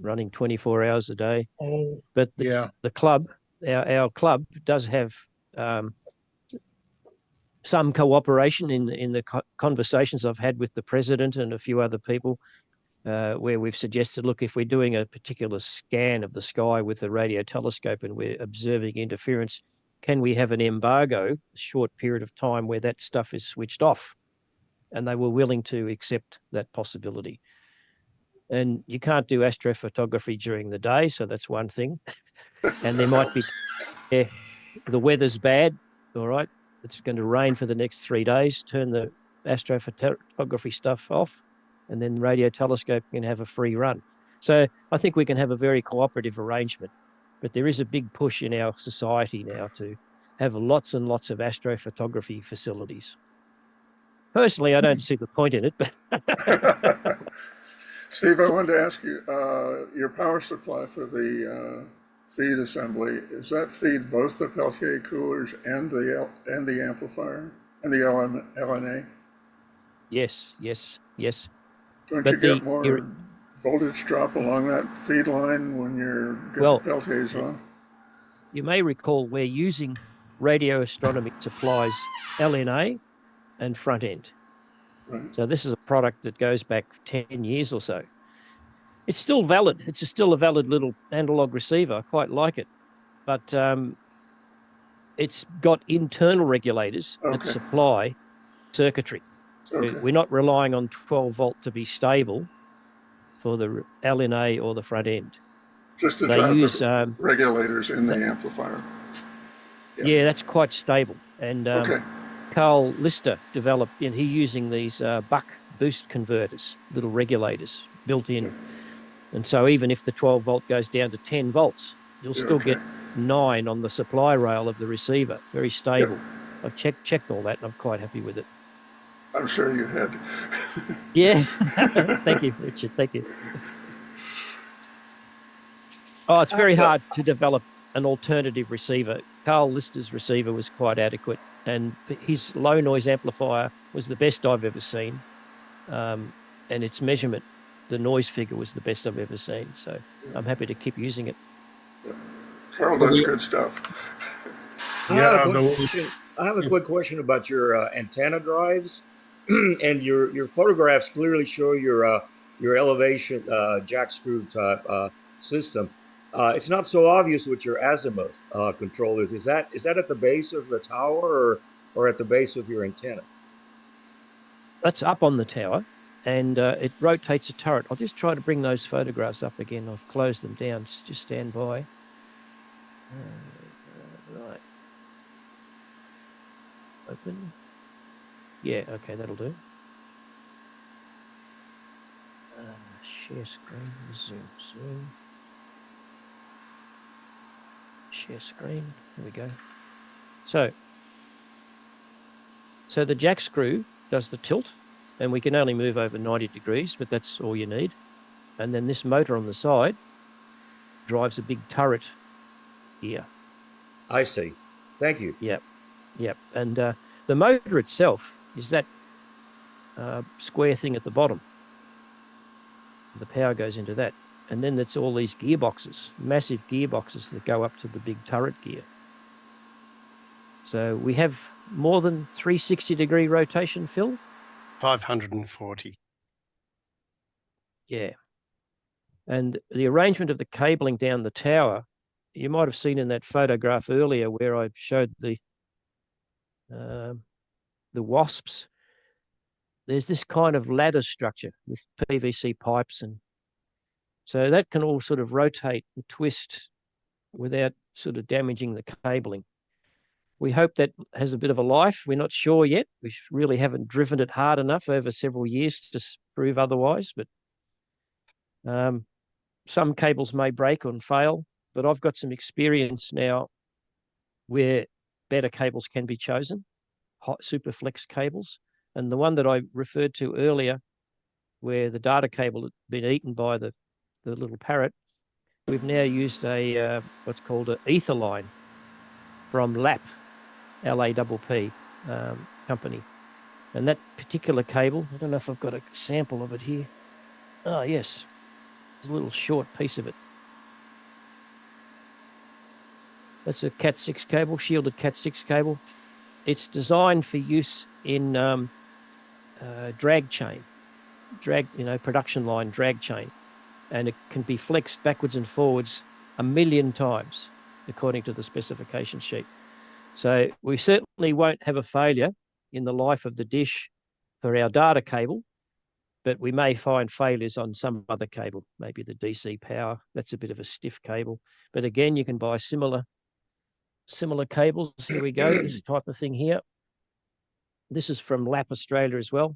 running 24 hours a day. Oh, but yeah. The club, our club does have some cooperation in the conversations I've had with the president and a few other people, where we've suggested, look, if we're doing a particular scan of the sky with a radio telescope and we're observing interference, can we have an embargo, a short period of time where that stuff is switched off? And they were willing to accept that possibility. And you can't do astrophotography during the day, so that's one thing. And there might be, the weather's bad, all right, it's going to rain for the next 3 days, turn the astrophotography stuff off, and then the radio telescope can have a free run. So I think we can have a very cooperative arrangement, but there is a big push in our society now to have lots and lots of astrophotography facilities. Personally, I don't see the point in it, but Steve, I wanted to ask you, your power supply for the feed assembly, does that feed both the Peltier coolers and the amplifier and the LNA? Yes. Don't But you get more voltage drop along that feed line when you're the Peltiers on? You may recall we're using radio astronomy supplies LNA and front end. Right. So this is a product that goes back 10 years or so. It's still valid. It's still a valid little analog receiver. I quite like it. But it's got internal regulators that supply circuitry. Okay. We're not relying on 12 volt to be stable for the LNA or the front end. Just to They drive use the regulators in the amplifier. Yeah, that's quite stable. And Carl Lister developed, he using these buck boost converters, little regulators built in. And so even if the 12 volt goes down to 10 volts, you'll still get 9 on the supply rail of the receiver. Very stable. I've checked all that and I'm quite happy with it. I'm sure you had. Yeah. Thank you, Richard. Thank you. Oh, it's very hard to develop an alternative receiver. Carl Lister's receiver was quite adequate, and his low noise amplifier was the best I've ever seen. And its measurement, the noise figure, was the best I've ever seen. So I'm happy to keep using it. Carl does good stuff. I have a quick question about your antenna drives, and your photographs clearly show your elevation jack screw type system. It's not so obvious what your azimuth control is. Is that at the base of the tower or at the base of your antenna? That's up on the tower, and it rotates a turret. I'll just try to bring those photographs up again. I've closed them down. Just stand by. Right. Open. Yeah, okay, that'll do. Share screen, zoom. Share screen, here we go. So the jack screw does the tilt, and we can only move over 90 degrees, but that's all you need. And then this motor on the side drives a big turret here. I see. Thank you. Yep. And the motor itself is that square thing at the bottom. The power goes into that. And then it's all these gearboxes, massive gearboxes that go up to the big turret gear. So we have more than 360-degree rotation, Phil? 540. Yeah. And the arrangement of the cabling down the tower, you might have seen in that photograph earlier where I showed the Wasps. There's this kind of ladder structure with PVC pipes, and so that can all sort of rotate and twist without sort of damaging the cabling. We hope that has a bit of a life. We're not sure yet. We really haven't driven it hard enough over several years to prove otherwise, but some cables may break or fail, but I've got some experience now where better cables can be chosen, hot Superflex cables. And the one that I referred to earlier, where the data cable had been eaten by the little parrot, we've now used a what's called an ether line from LAP, LAPP company. And that particular cable, I don't know if I've got a sample of it here. Oh, yes. There's a little short piece of it. That's a Cat6 cable, shielded Cat6 cable. It's designed for use in drag chain, production line drag chain. And it can be flexed backwards and forwards 1 million times, according to the specification sheet. So we certainly won't have a failure in the life of the dish for our data cable, but we may find failures on some other cable, maybe the DC power. That's a bit of a stiff cable. But again, you can buy similar cables. Here we go, this type of thing here. This is from LAP Australia as well,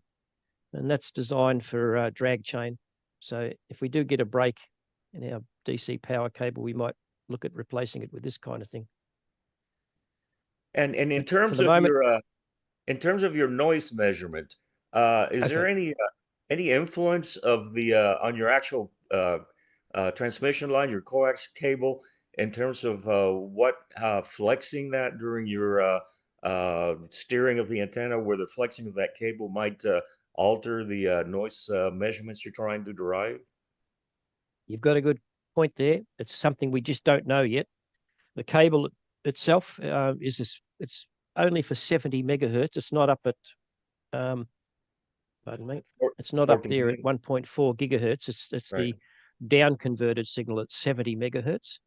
and that's designed for drag chain. So if we do get a break in our DC power cable, we might look at replacing it with this kind of thing. And in terms of your noise measurement, is there any influence of the on your actual transmission line, your coax cable, in terms of flexing that during your steering of the antenna, where the flexing of that cable might alter the noise measurements you're trying to derive? You've got a good point there. It's something we just don't know yet. The cable itself it's only for 70 megahertz. It's not up at pardon me. It's not up there at 1.4 gigahertz. It's right. The down converted signal at 70 megahertz,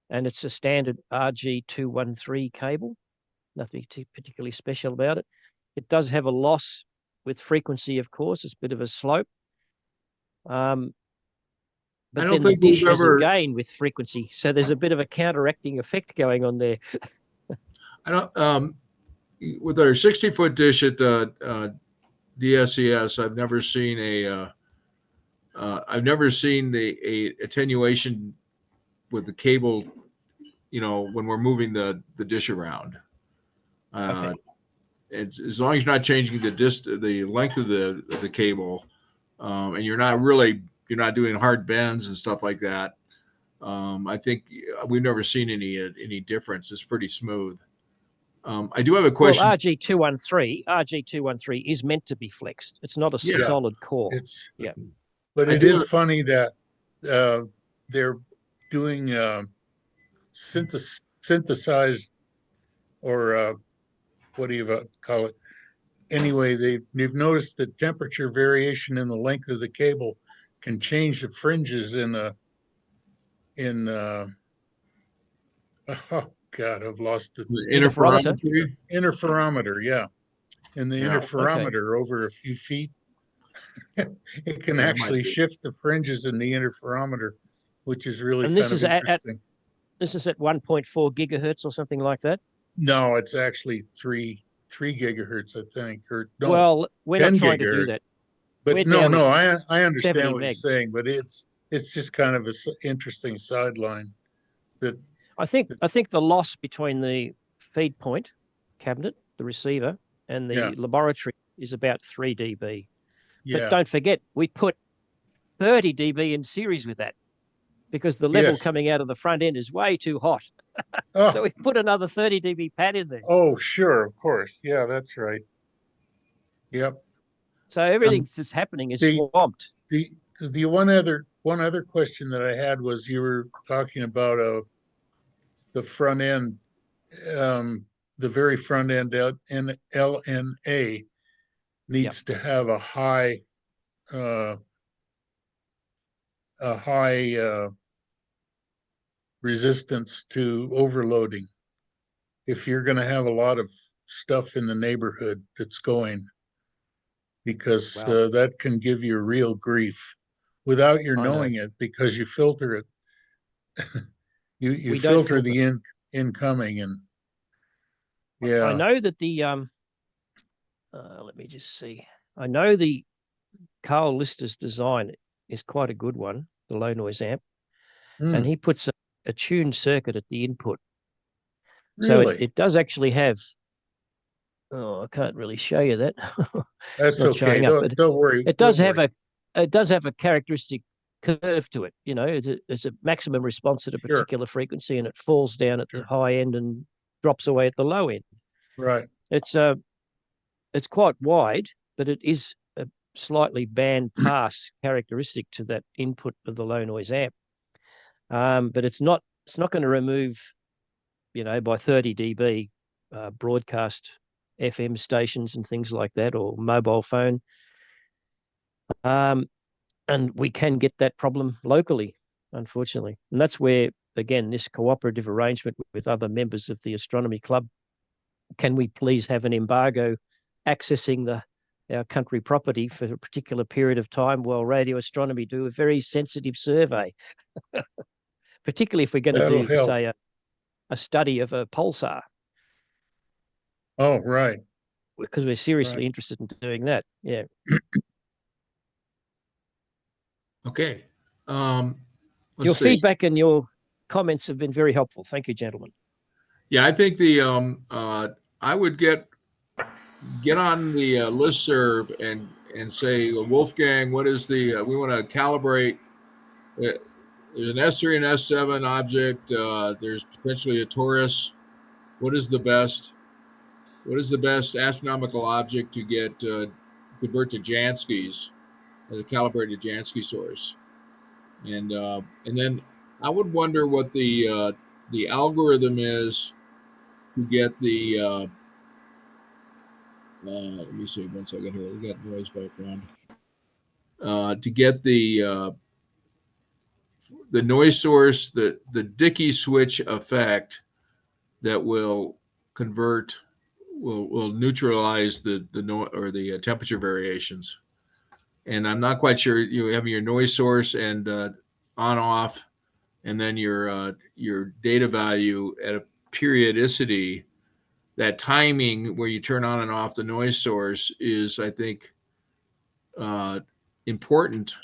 and it's a standard RG213 cable. Nothing particularly special about it. It does have a loss with frequency, of course. It's a bit of a slope. But I don't think the dish has a gain with frequency, so there's a bit of a counteracting effect going on there. I don't. With our 60-foot dish at DSES, I've never seen a attenuation with the cable. When we're moving the dish around. Okay. As long as you're not changing the length of the cable, and you're not doing hard bends and stuff like that, I think we've never seen any difference. It's pretty smooth. I do have a question. Well, RG213 is meant to be flexed. It's not a Yeah. solid core. It's, Yeah. but I it do is have- funny that they're doing synthesized, or what do you call it? Anyway, they've noticed that temperature variation in the length of the cable can change the fringes oh God, I've lost the Interferometer? interferometer. Yeah, in the Yeah. interferometer over a few feet, it can Yeah, it might actually be. shift the fringes in the interferometer, which is really And kind this of is at interesting. this is at 1.4 gigahertz or something like that. No, it's actually three gigahertz, I think, or no, Well, we're 10 not trying to do gigahertz. that. But We're no, down no, at I understand 70 what you're meg. saying, but it's just kind of a interesting sideline that I think the loss between the feed point cabinet, the receiver, and the yeah, laboratory is about 3 dB. But yeah, don't forget, we put 30 dB in series with that because the level yes. coming out of the front end is way too hot. Oh, So we put another 30 dB pad in there. oh, sure, of course. Yeah, that's right. Yep. So everything that's happening is The swamped. the one other question that I had was, you were talking about the front end, the very front end in LNA needs to have a high resistance to overloading. If you're going to have a lot of stuff in the neighborhood that's going, because Wow. that can give you real grief without your I know. knowing it, because you filter it. you We don't filter the incoming, and yeah. I know that the let me just see. I know the Carl Lister's design is quite a good one, the low noise amp, and he puts a tuned circuit at the input. So Really? it does actually have, I can't really show you that. That's not okay. showing up, but Don't worry. it does have a characteristic curve to it. You know, it's a maximum response at a Sure. particular frequency, and it falls down at Sure. the high end and drops away at the low end. Right. It's quite wide, but it is a slightly band pass characteristic to that input of the low noise amp. But it's not going to remove, by 30 dB broadcast FM stations and things like that, or mobile phone. And we can get that problem locally, unfortunately. And that's where, again, this cooperative arrangement with other members of the Astronomy Club, can we please have an embargo accessing our country property for a particular period of time while radio astronomy do a very sensitive survey, particularly if we're going to do, help. say, a study of a pulsar. Oh, right. Because we're seriously interested in doing that. Yeah. Okay. Your feedback and your comments have been very helpful. Thank you, gentlemen. Yeah, I think I would get on the listserv and say, Wolfgang, what is we want to calibrate. There's an S3 and S7 object. There's potentially a Taurus. What is the best astronomical object to convert to Jansky's as a calibrated Jansky source? And then I would wonder what the algorithm is to get the let me see 1 second here. We got noise background. To get the noise source, the Dickey switch effect that will neutralize the temperature variations. And I'm not quite sure you have your noise source and on off, and then your data value at a periodicity. That timing where you turn on and off the noise source is, I think, important,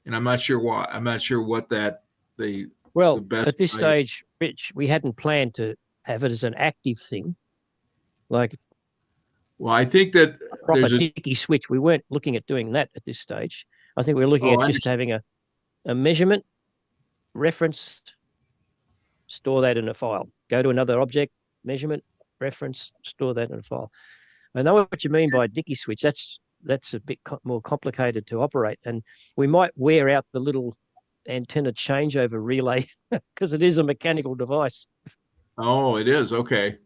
and I'm not sure why. I'm not sure what the best. At this stage, Rich, we hadn't planned to have it as an active thing. Like, well, I think that there's a Dickey switch. We weren't looking at doing that at this stage. I think we're looking at just having a measurement reference store that in a file. Go to another object, measurement, reference, store that in a file. I know what you mean by Dickey switch. That's a bit more complicated to operate, and we might wear out the little antenna changeover relay because it is a mechanical device. Oh, it is. Okay.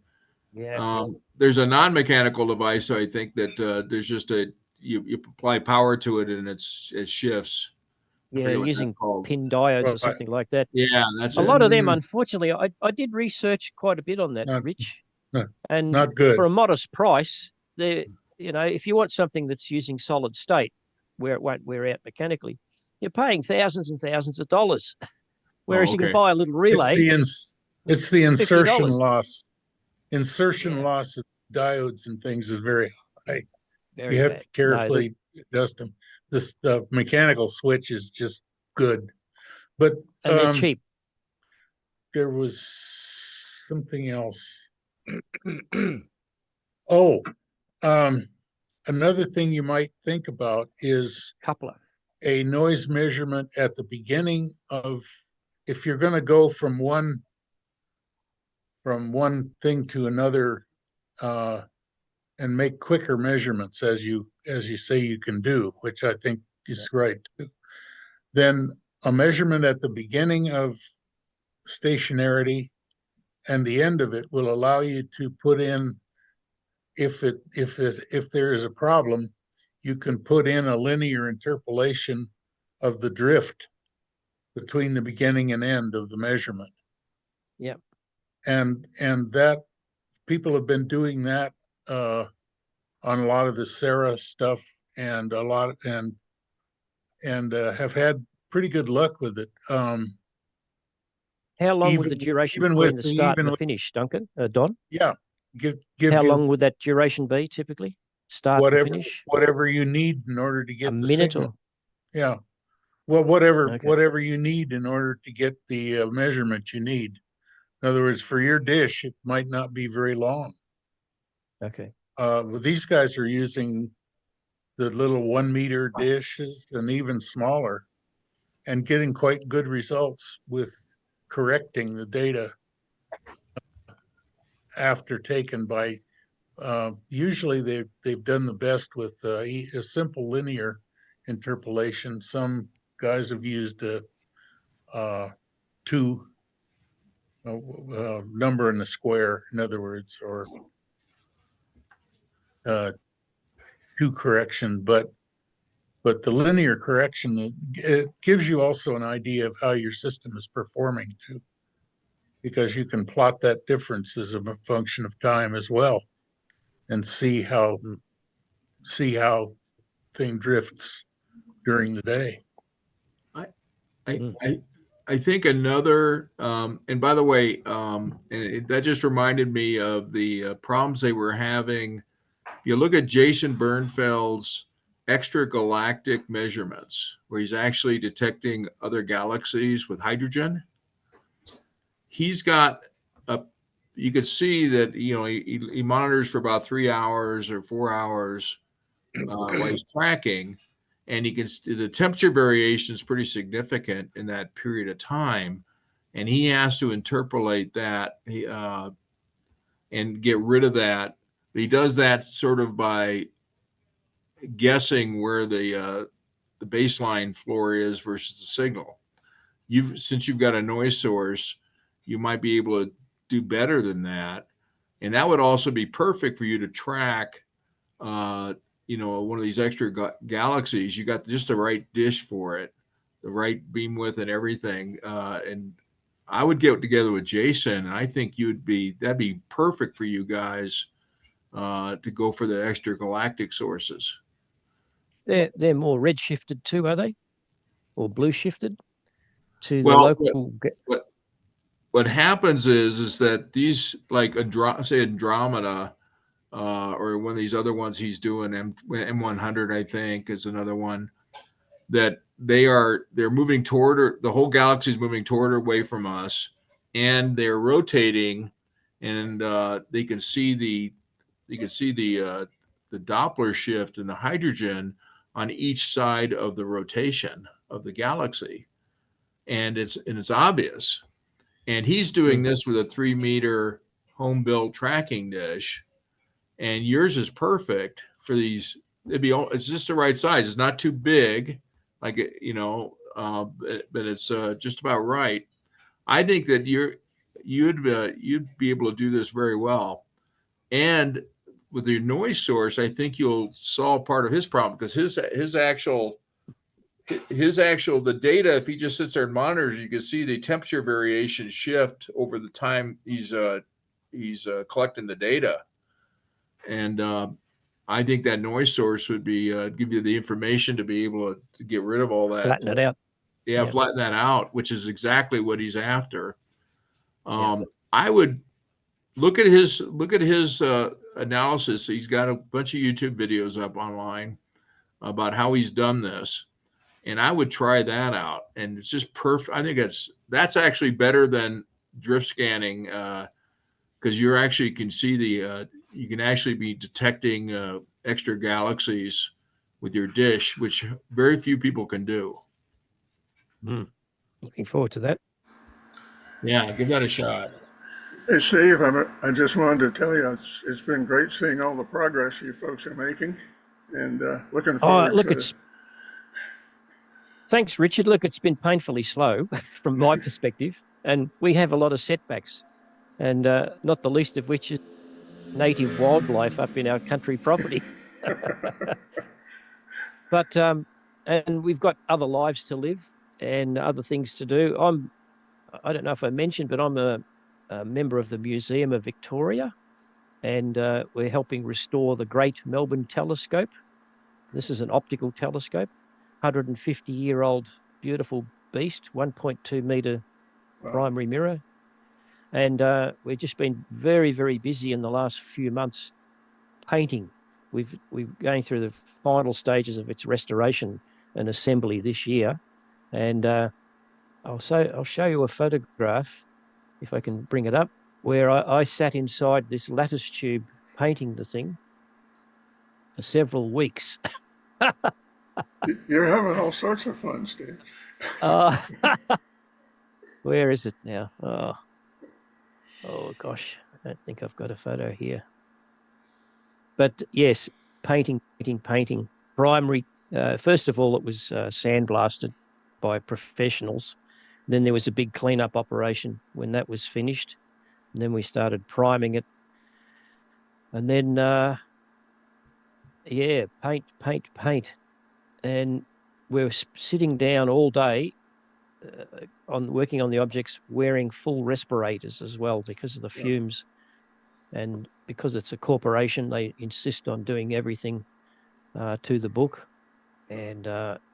Yeah. There's a non-mechanical device, I think, that there's just you apply power to it and it shifts. I Yeah, forget what that's using called. pin diodes Well, or something like that. Yeah, that's A it. lot of them, Mm, unfortunately, I did research quite a bit on that, Not- Rich. not- And not good. for a modest price, if you want something that's using solid state where it won't wear out mechanically, you're paying thousands and thousands of dollars. Whereas you can Okay. buy a little relay, It's the insertion $50. loss. Insertion Yeah. loss of diodes and things is very high. Very You have bad. to carefully adjust them. The mechanical switch is just good, but And they're cheap. there was something else. Oh, another thing you might think about is Coupler. a noise measurement at the beginning of, if you're going to go from one thing to another, and make quicker measurements as you say you can do, which I think is right too. Then a measurement at the beginning of stationarity and the end of it will allow you to put in, if there is a problem, you can put in a linear interpolation of the drift between the beginning and end of the measurement. Yep. And that people have been doing that on a lot of the Sarah stuff, and have had pretty good luck with it. How long would Even- the duration even between with the the- start even and the with- finish, Duncan? Don? Yeah, give How you long would that duration be typically? Start to whatever finish? whatever you need in order to A get the minute signal. or? Yeah. Well, whatever Okay. whatever you need in order to get the measurement you need. In other words, for your dish, it might not be very long. Okay. Well, these guys are using the little 1 meter dishes and even smaller, and getting quite good results with correcting the data after taken by. Usually they've done the best with a simple linear interpolation. Some guys have used a two number in the square, in other words, or two correction, but the linear correction, it gives you also an idea of how your system is performing too, because you can plot that difference as a function of time as well, and see how thing drifts during the day. I think another, and by the way, that just reminded me of the problems they were having. If you look at Jason Bernfeld's extragalactic measurements, where he's actually detecting other galaxies with hydrogen, he's got you could see that, he monitors for about 3 hours or 4 hours while he's tracking, and the temperature variation is pretty significant in that period of time, and he has to interpolate that and get rid of that. But he does that sort of by guessing where the baseline floor is versus the signal. Since you've got a noise source, you might be able to do better than that, and that would also be perfect for you to track one of these extra galaxies. You got just the right dish for it, the right beam width and everything. And I would get together with Jason, and I think that'd be perfect for you guys to go for the extra galactic sources. They're more red shifted too, are they? Or blue shifted to the Well, local. what happens is that these, like say Andromeda, or one of these other ones he's doing, M100, I think, is another one, that they're moving toward, or the whole galaxy is moving toward or away from us, and they're rotating, and they can see the Doppler shift in the hydrogen on each side of the rotation of the galaxy, and it's obvious. And he's doing this with a 3-meter home built tracking dish. And yours is perfect for these. It's just the right size. It's not too big, like, but it's just about right. I think that you'd be able to do this very well. And with your noise source, I think you'll solve part of his problem, because his actual the data, if he just sits there and monitors, you can see the temperature variation shift over the time he's collecting the data. And I think that noise source would be give you the information to be able to get rid of all that. Flatten it out. Yeah, Yeah. flatten that out, which is exactly what he's after. I would look at his analysis. He's got a bunch of YouTube videos up online about how he's done this, and I would try that out. And it's just perfect. I think that's actually better than drift scanning, because you actually can see you can actually be detecting extra galaxies with your dish, which very few people can do. Looking forward to that. Yeah, give that a shot. Hey, Steve, I just wanted to tell you it's been great seeing all the progress you folks are making, and looking forward to it. Thanks, Richard. Look, it's been painfully slow from my perspective, and we have a lot of setbacks, and not the least of which is native wildlife up in our country property. But and we've got other lives to live and other things to do. I don't know if I mentioned, but I'm a member of the Museum of Victoria, and we're helping restore the Great Melbourne Telescope. This is an optical telescope, 150-year-old beautiful beast, 1.2 meter primary mirror. And we've just been very, very busy in the last few months painting. We're going through the final stages of its restoration and assembly this year. And I'll show you a photograph, if I can bring it up, where I sat inside this lattice tube painting the thing for several weeks. You're having all sorts of fun, Steve. Where is it now? Oh gosh, I don't think I've got a photo here. But yes, painting. Primary. First of all, it was sandblasted by professionals. Then there was a big cleanup operation when that was finished. And then we started priming it. And then, paint. And we're sitting down all day working on the objects, wearing full respirators as well because of the fumes. And because it's a corporation, they insist on doing everything to the book, and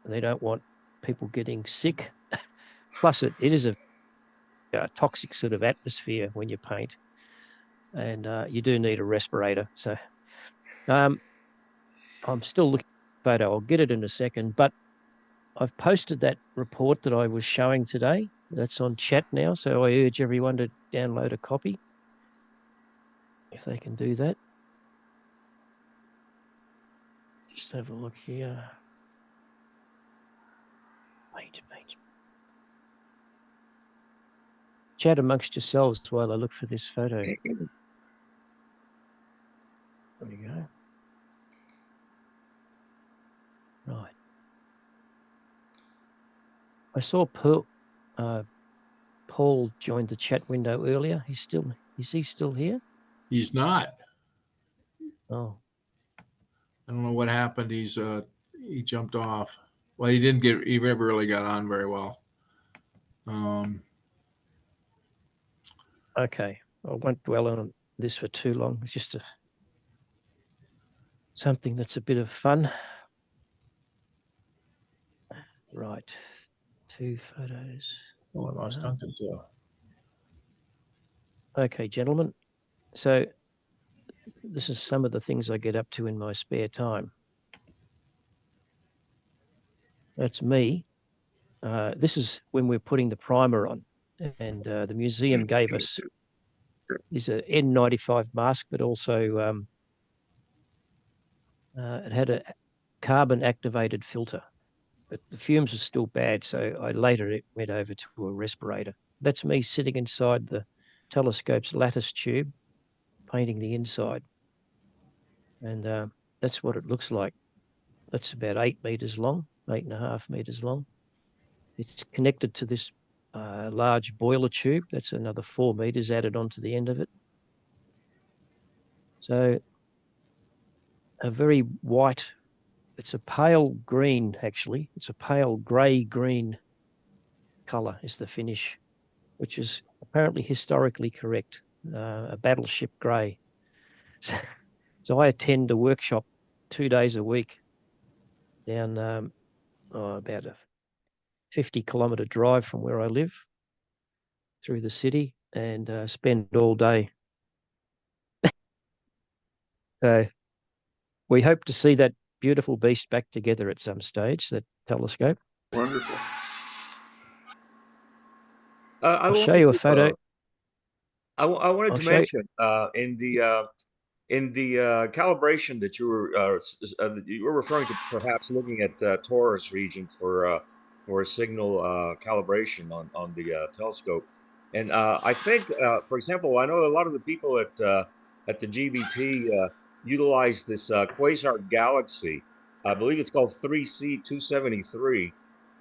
they don't want people getting sick. Plus, it is a toxic sort of atmosphere when you paint, and you do need a respirator. So I'm still looking at the photo. I'll get it in a second, but I've posted that report that I was showing today. That's on chat now, so I urge everyone to download a copy if they can do that. Just have a look here. Paint. Chat amongst yourselves while I look for this photo. There we go. Right. I saw Paul joined the chat window earlier. Is he still here? He's not. Oh. I don't know what happened. He jumped off. Well, he never really got on very well. Okay. I won't dwell on this for too long. It's just something that's a bit of fun. Right. 2 photos. Oh, I lost Duncan too. Okay, gentlemen. So this is some of the things I get up to in my spare time. That's me. This is when we're putting the primer on, and the museum gave us is a N95 mask, but also it had a carbon activated filter, but the fumes are still bad. So I later went over to a respirator. that's me sitting inside the telescope's lattice tube, painting the inside. And that's what it looks like. That's about 8 meters long, 8.5 meters long. It's connected to this large boiler tube. That's another 4 meters added onto the end of it. So a very white, it's a pale green, actually. It's a pale grey-green colour is the finish, which is apparently historically correct, a battleship grey. So I attend a workshop 2 days a week down about a 50-kilometre drive from where I live through the city, and spend all day. So we hope to see that beautiful beast back together at some stage, that telescope. Wonderful. I'll show you a photo. I wanted I'll to show you- mention in the calibration that you were referring to, perhaps looking at Taurus region for a signal calibration on the telescope. And I think, for example, I know a lot of the people at the GBT utilize this quasar galaxy. I believe it's called 3C273,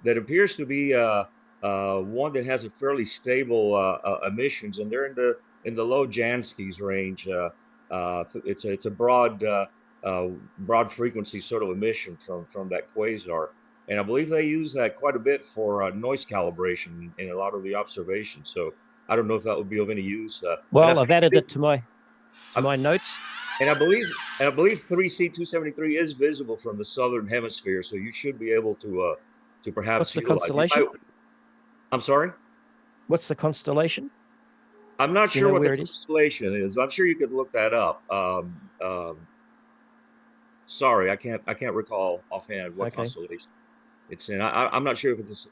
that appears to be one that has a fairly stable emissions, and they're in the low Janskys range. It's a broad frequency sort of emission from that quasar, and I believe they use that quite a bit for noise calibration in a lot of the observations. So I don't know if that would be of any use. Well, I've added it to my notes. And I believe 3C273 is visible from the southern hemisphere, so you should be able to perhaps. What's the constellation? I'm sorry? What's the constellation? I'm not sure what the it is? constellation is. I'm sure you could look that up. Sorry, I can't recall offhand what constellation it's in. I'm not sure if it's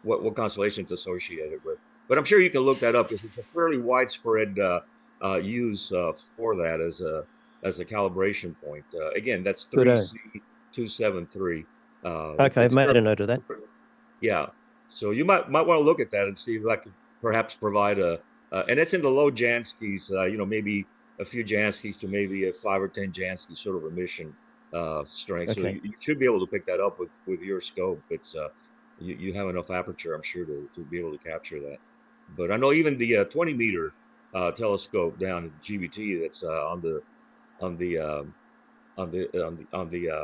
what constellation it's associated with, but I'm sure you can look that up because it's a fairly widespread use for that as a calibration point. Again, that's 3C273. Okay, I've made a note of that. Yeah, so you might want to look at that and see if that could perhaps provide and it's in the low Janskys, maybe a few Janskys to maybe a 5 or 10 Jansky sort of emission strength. So you should be able to pick that up with your scope. It's you have enough aperture, I'm sure, to be able to capture that. But I know even the 20-meter telescope down at GBT that's on the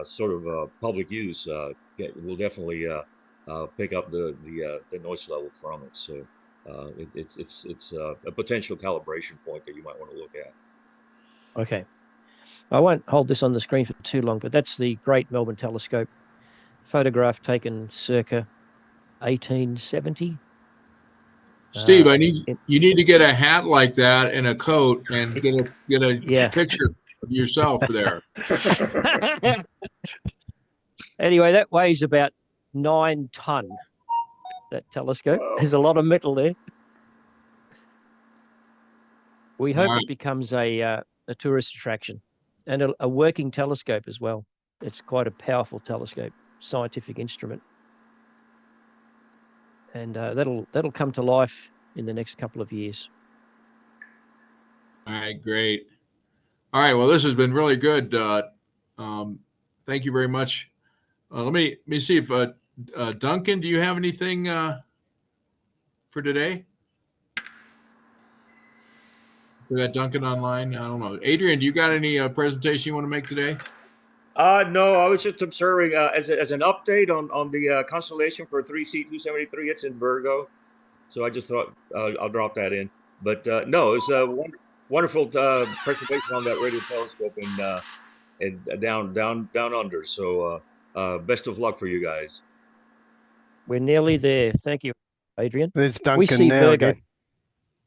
sort of public use will definitely pick up the noise level from it. So it's a potential calibration point that you might want to look at. Okay. I won't hold this on the screen for too long, but that's the Great Melbourne Telescope, photograph taken circa 1870. Steve, you need to get a hat like that and a coat and get a picture of yourself there. Anyway, that weighs about 9 ton. That telescope. Wow. There's a lot of metal there. We hope it becomes a tourist attraction and a working telescope as well. It's quite a powerful telescope, scientific instrument, and that'll come to life in the next couple of years. All right, great. All right, well, this has been really good. Thank you very much. Let me see if Duncan, do you have anything for today? We got Duncan online. I don't know. Adrian, do you got any presentation you want to make today? No, I was just observing as an update on the constellation for 3C273. It's in Virgo, so I just thought I'll drop that in. But no, it's a wonderful presentation on that radio telescope and down under. So best of luck for you guys. We're nearly there. Thank you, Adrian. There's Duncan we see now Virgo. again.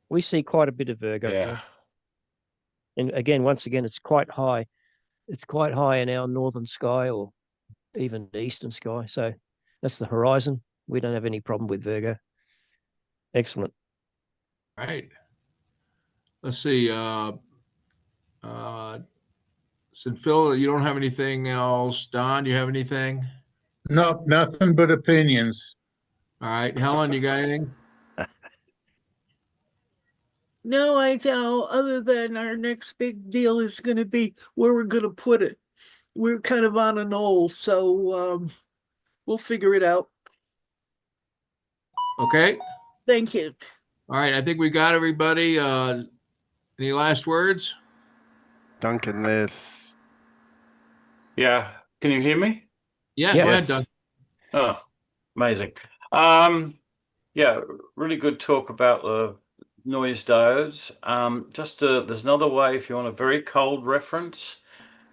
We see quite a bit of Virgo. Yeah. And again, once again, it's quite high. It's quite high in our northern sky or even eastern sky. So that's the horizon. We don't have any problem with Virgo. Excellent. All right. Let's see. St. Phil, you don't have anything else. Don, you have anything? No, nothing but opinions. All right. Helen, you got anything? No idea other than our next big deal is going to be where we're going to put it. We're kind of on a knoll, so we'll figure it out. Okay. Thank you. All right. I think we got everybody. Any last words? Duncan, there's Yeah. Can you hear me? Yeah, Yeah. go ahead, yes. Doug. Oh, amazing. Yeah, really good talk about the noise diodes. There's another way if you want a very cold reference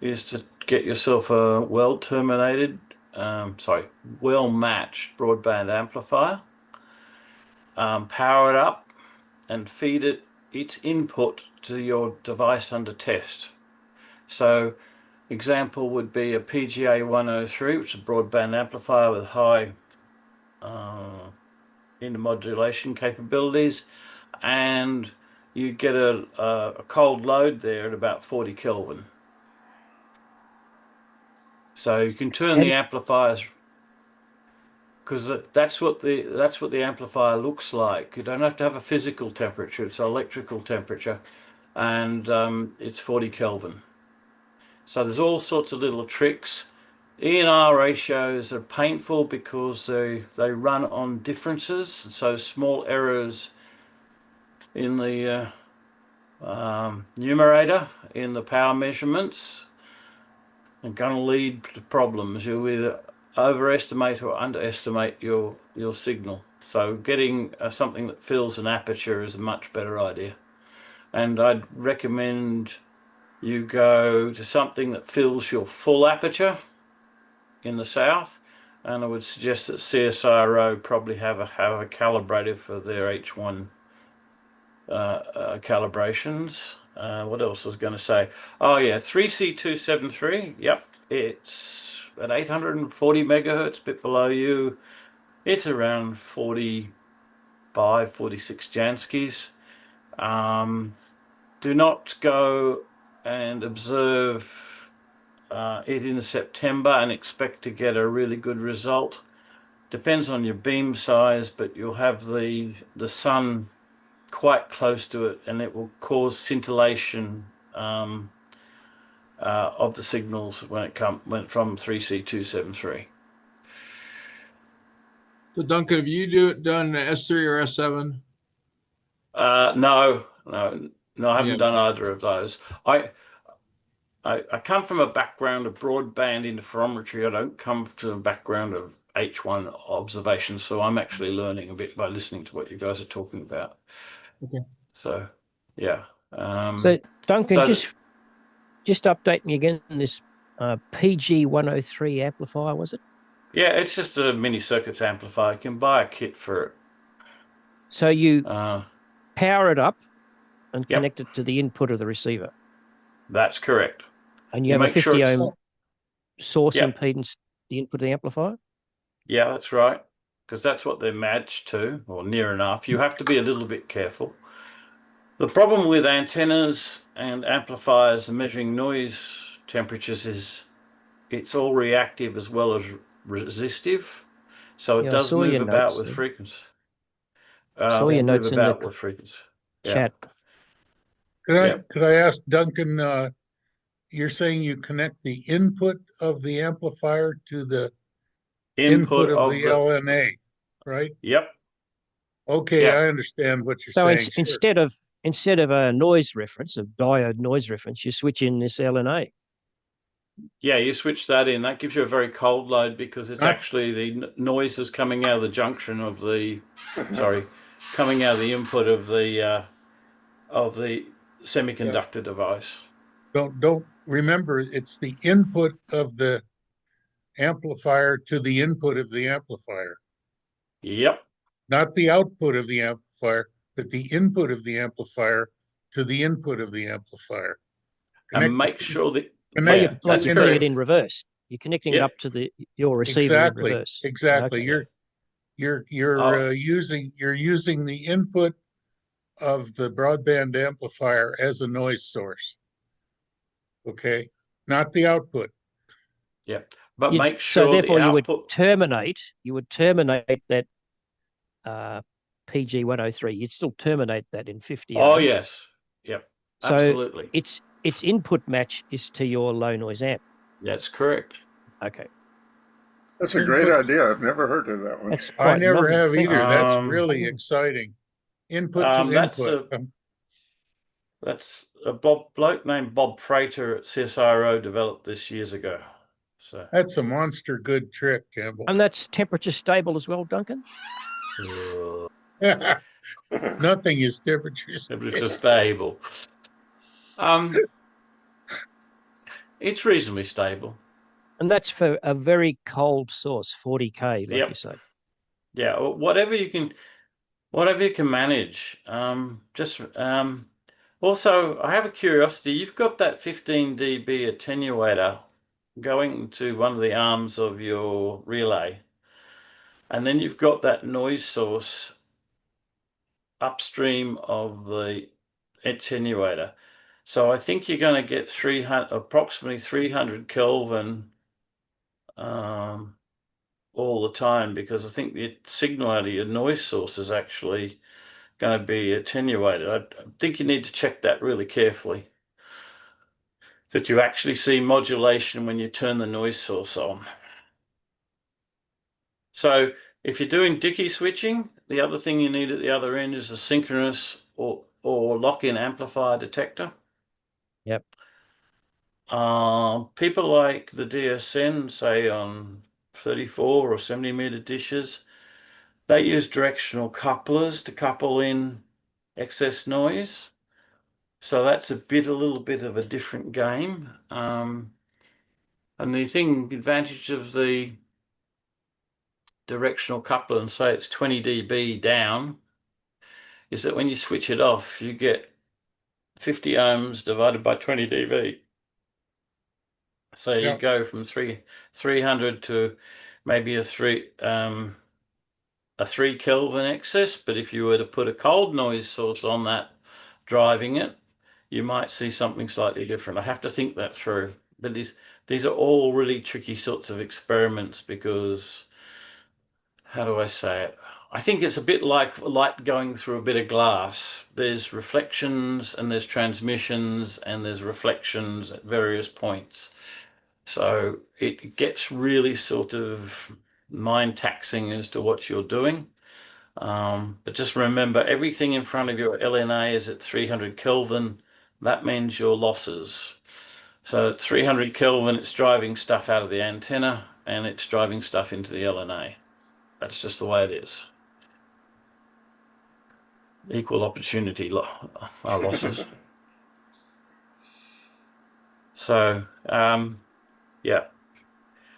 is to get yourself a well-matched broadband amplifier. Power it up and feed it its input to your device under test. So example would be a PGA 103, which is a broadband amplifier with high intermodulation capabilities, and you get a cold load there at about 40 Kelvin. So you can turn the amplifiers, because that's what the amplifier looks like. You don't have to have a physical temperature; it's an electrical temperature, and it's 40 Kelvin. So there's all sorts of little tricks. E&R ratios are painful because they run on differences, so small errors in the numerator in the power measurements are going to lead to problems. You'll either overestimate or underestimate your signal. So getting something that fills an aperture is a much better idea. And I'd recommend you go to something that fills your full aperture in the south, and I would suggest that CSIRO probably have a calibrator for their H1 calibrations. What else was I going to say? Oh yeah, 3C273. Yep, it's at 840 megahertz, a bit below you. It's around 45, 46 Janskis. Do not go and observe it in September and expect to get a really good result. Depends on your beam size, but you'll have the sun quite close to it, and it will cause scintillation of the signals when it from 3C273. So Duncan, have you done S3 or S7? No, I haven't done either of those. I come from a background of broadband interferometry. I don't come from a background of H1 observations, so I'm actually learning a bit by listening to what you guys are talking about. Okay. So, yeah. So Duncan, so just update me again on this PG 103 amplifier, was it? yeah, it's just a mini circuits amplifier. You can buy a kit for it. So you power it up and Yep. connect it to the input of the receiver. That's correct. And you have a make sure 50 it's- ohm source Yep. impedance, the input of the amplifier? Yeah, that's right. Because that's what they're matched to, or near enough. You have to be a little bit careful. The problem with antennas and amplifiers and measuring noise temperatures is it's all reactive as well as resistive. So it does move about with frequency. Saw your notes in the with frequency. chat. Could I ask Duncan, you're saying you connect the input of the amplifier to the input of the LNA, right? Yep. Okay, Yep. I understand what you're So saying. instead of a noise reference, a diode noise reference, you switch in this LNA. Yeah, you switch that in. That gives you a very cold load because it's actually the noise is coming out of the junction of the, coming out of the input of the semiconductor device. Don't remember, it's the input of the amplifier to the input of the amplifier. Yep. Not the output of the amplifier, but the input of the amplifier to the input of the amplifier. And make sure that you're putting it in reverse. You're connecting it up to your receiver in reverse. Exactly. Okay. You're using the input of the broadband amplifier as a noise source. Okay, not the output. Yeah, but make sure so therefore the output. you would terminate that PG 103. You'd still terminate that in 50 Oh ohm. yes, yep, So absolutely. its input match is to your low noise amp. That's correct. Okay, That's a great Input- idea. I've never heard of that one. that's I quite never novel. have Thank you. either. That's Um, really exciting. Input to That's input. a bloke named Bob Freighter at CSIRO developed this years ago. So That's a monster good trick, Campbell. And that's temperature stable as well, Duncan? Nothing is temperature it's stable. It's reasonably stable. And that's for a very cold source, 40K, like Yep. you say. Yeah, whatever you can manage. Also, I have a curiosity. You've got that 15 dB attenuator going to one of the arms of your relay, and then you've got that noise source upstream of the attenuator. So I think you're going to get approximately 300 Kelvin all the time, because I think the signal out of your noise source is actually going to be attenuated. I think you need to check that really carefully, that you actually see modulation when you turn the noise source on. So if you're doing Dickey switching, the other thing you need at the other end is a synchronous or lock-in amplifier detector. Yep. People like the DSN, say on 34 or 70 meter dishes, they use directional couplers to couple in excess noise. So that's a little bit of a different game. And the advantage of the directional coupler, and say it's 20 dB down, is that when you switch it off, you get 50 ohms divided by 20 dB. So you go from 300 to maybe a 3 Kelvin excess. But if you were to put a cold noise source on that driving it, you might see something slightly different. I have to think that through. But these are all really tricky sorts of experiments, because, how do I say it? I think it's a bit like light going through a bit of glass. There's reflections and there's transmissions and there's reflections at various points. So it gets really sort of mind taxing as to what you're doing. But just remember, everything in front of your LNA is at 300 Kelvin. That means your losses. So at 300 Kelvin, it's driving stuff out of the antenna and it's driving stuff into the LNA. That's just the way it is. Equal opportunity losses. So, yeah.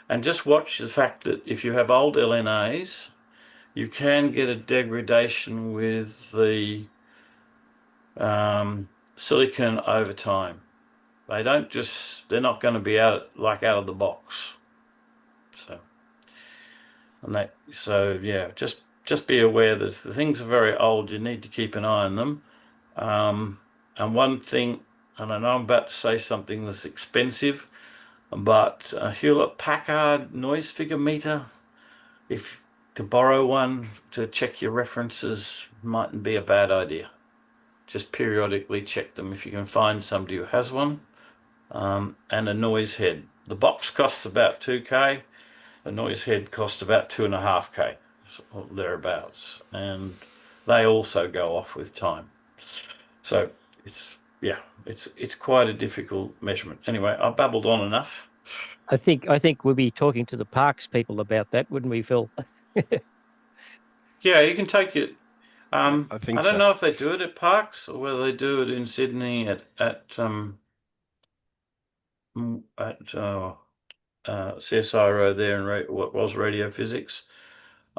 And just watch the fact that if you have old LNAs, you can get a degradation with the silicon over time. They're not going to be out of the box. So, yeah, just be aware that if the things are very old, you need to keep an eye on them. And one thing, and I know I'm about to say something that's expensive, but a Hewlett-Packard noise figure meter, if to borrow one to check your references, mightn't be a bad idea. Just periodically check them if you can find somebody who has one. And a noise head. The box costs about 2K. The noise head costs about 2.5K, or thereabouts, and they also go off with time. So it's quite a difficult measurement. Anyway, I babbled on enough. I think we'll be talking to the parks people about that, wouldn't we, Phil? Yeah, you can take it. I think I don't so. know if they do it at parks or whether they do it in Sydney at CSIRO there in what was radio physics.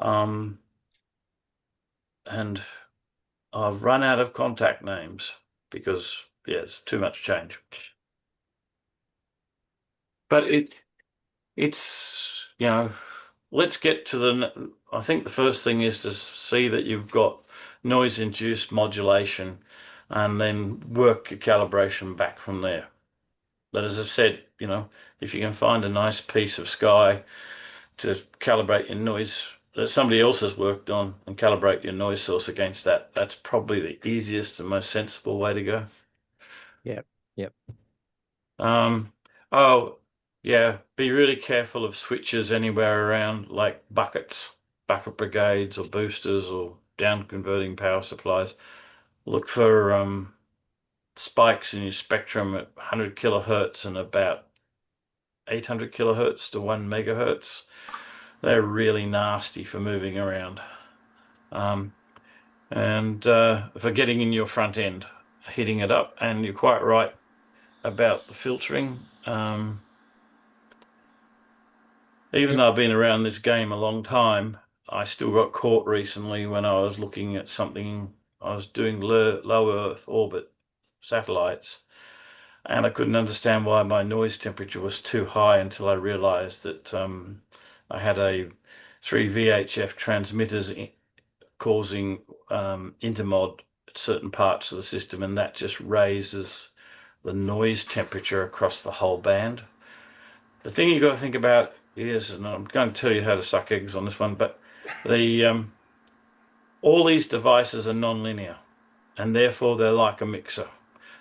And I've run out of contact names because, it's too much change. But it's, let's get to I think the first thing is to see that you've got noise-induced modulation and then work your calibration back from there. But as I've said, if you can find a nice piece of sky to calibrate your noise that somebody else has worked on and calibrate your noise source against that. That's probably the easiest and most sensible way to go. Yep. Yep. Oh, yeah, be really careful of switches anywhere around, like bucket brigades or boosters or down converting power supplies. Look for spikes in your spectrum at 100 kilohertz and about 800 kilohertz to 1 megahertz. They're really nasty for moving around. And for getting in your front end, heating it up. And you're quite right about the filtering. Even though I've been around this game a long time, I still got caught recently when I was looking at something. I was doing low Earth orbit satellites, and I couldn't understand why my noise temperature was too high until I realized that I had 3 VHF transmitters causing intermod at certain parts of the system, and that just raises the noise temperature across the whole band. The thing you got to think about is, and I'm going to tell you how to suck eggs on this one, but all these devices are non-linear, and therefore they're like a mixer.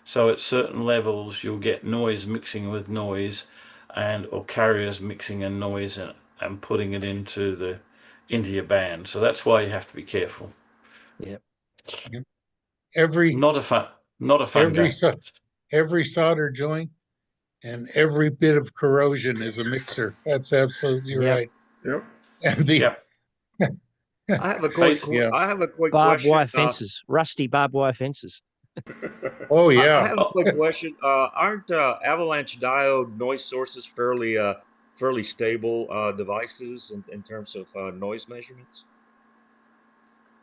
So at certain levels, you'll get noise mixing with noise, or carriers mixing a noise and putting it into your band. So that's why you have to be careful. Yep. Not a fun game. Every solder joint and every bit of corrosion is a mixer. That's absolutely right. Yep. And I have a quick Barbed question. wire fences, rusty barbed wire fences. oh I yeah, have a quick question. Aren't avalanche diode noise sources fairly stable devices in terms of noise measurements?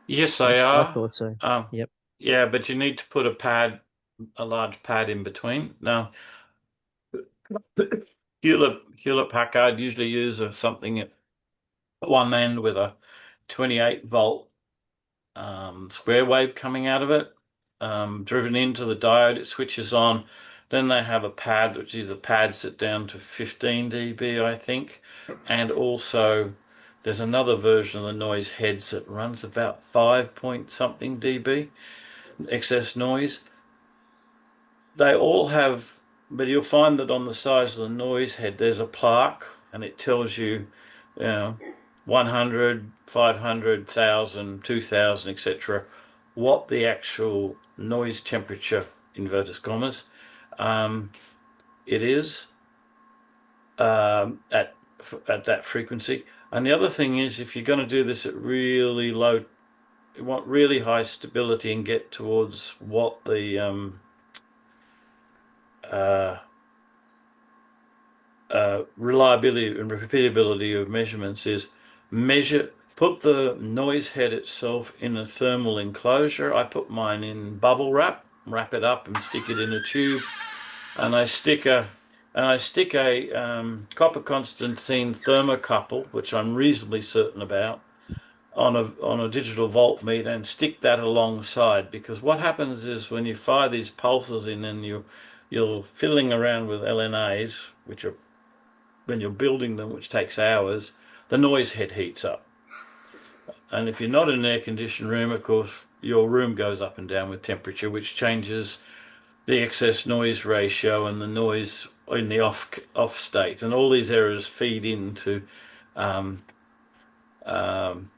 Yes, they I are. thought so. Yep. Yeah, but you need to put a large pad in between. Now, Hewlett Packard usually use something at one end with a 28 volt square wave coming out of it, driven into the diode. It switches on. Then they have a pad, which is a pad set down to 15 dB, I think. And also, there's another version of the noise heads that runs about 5 point something dB excess noise. They all have, but you'll find that on the sides of the noise head, there's a plaque, and it tells you, 100, 500, 1,000, 2,000, etc., what the actual noise temperature, inverted commas, it is at that frequency. And the other thing is, if you're going to do this at really low, you want really high stability and get towards what the reliability and repeatability of measurements is, put the noise head itself in a thermal enclosure. I put mine in bubble wrap it up and stick it in a tube, and I stick a copper Constantine thermocouple, which I'm reasonably certain about, on a digital voltmeter, and stick that alongside, because what happens is when you fire these pulses in and you're fiddling around with LNAs, which are, when you're building them, which takes hours, the noise head heats up. And if you're not in an air-conditioned room, of course, your room goes up and down with temperature, which changes the excess noise ratio and the noise in the off state. And all these errors feed into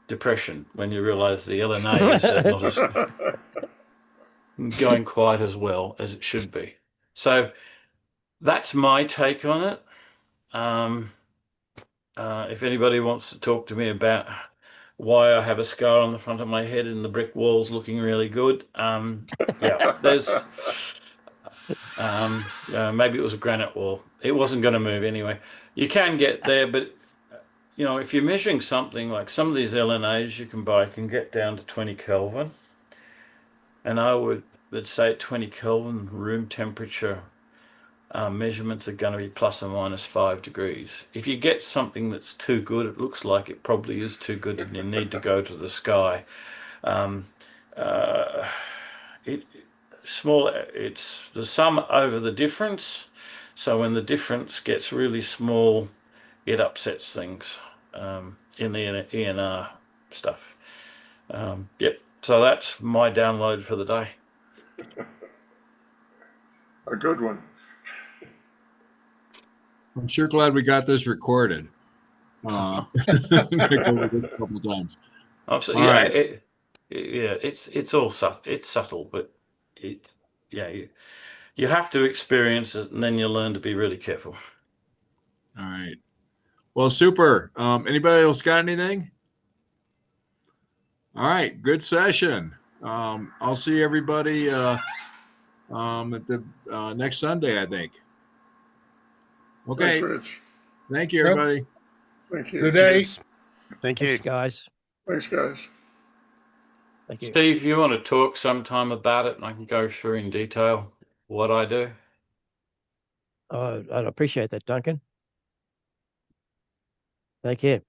depression when you realize the LNA is not going quite as well as it should be. So that's my take on it. If anybody wants to talk to me about why I have a scar on the front of my head and the brick walls looking really good, there's maybe it was a granite wall. It wasn't going to move anyway. You can get there, but if you're measuring something like some of these LNAs you can buy can get down to 20 Kelvin, and I would say at 20 Kelvin room temperature measurements are going to be plus or minus 5 degrees. If you get something that's too good, it looks like it probably is too good, and you need to go to the sky. It's the sum over the difference. So when the difference gets really small, it upsets things in the ENR stuff. Yep. So that's my download for the day. A good one. I'm sure glad we got this recorded. I'm gonna go over this a couple times. Obviously, All yeah, right. it's all it's subtle, but you have to experience it, and then you learn to be really careful. All right. Well, super. Anybody else got anything? All right. Good session. I'll see everybody at the next Sunday, I think. Okay. Thanks, Rich. Thank you, Yep. everybody. Thank you. Good day. Yes. Thank you. Thanks, guys. Thanks, guys. Thank you. Steve, you want to talk sometime about it, and I can go through in detail what I do. I'd appreciate that, Duncan. Take care.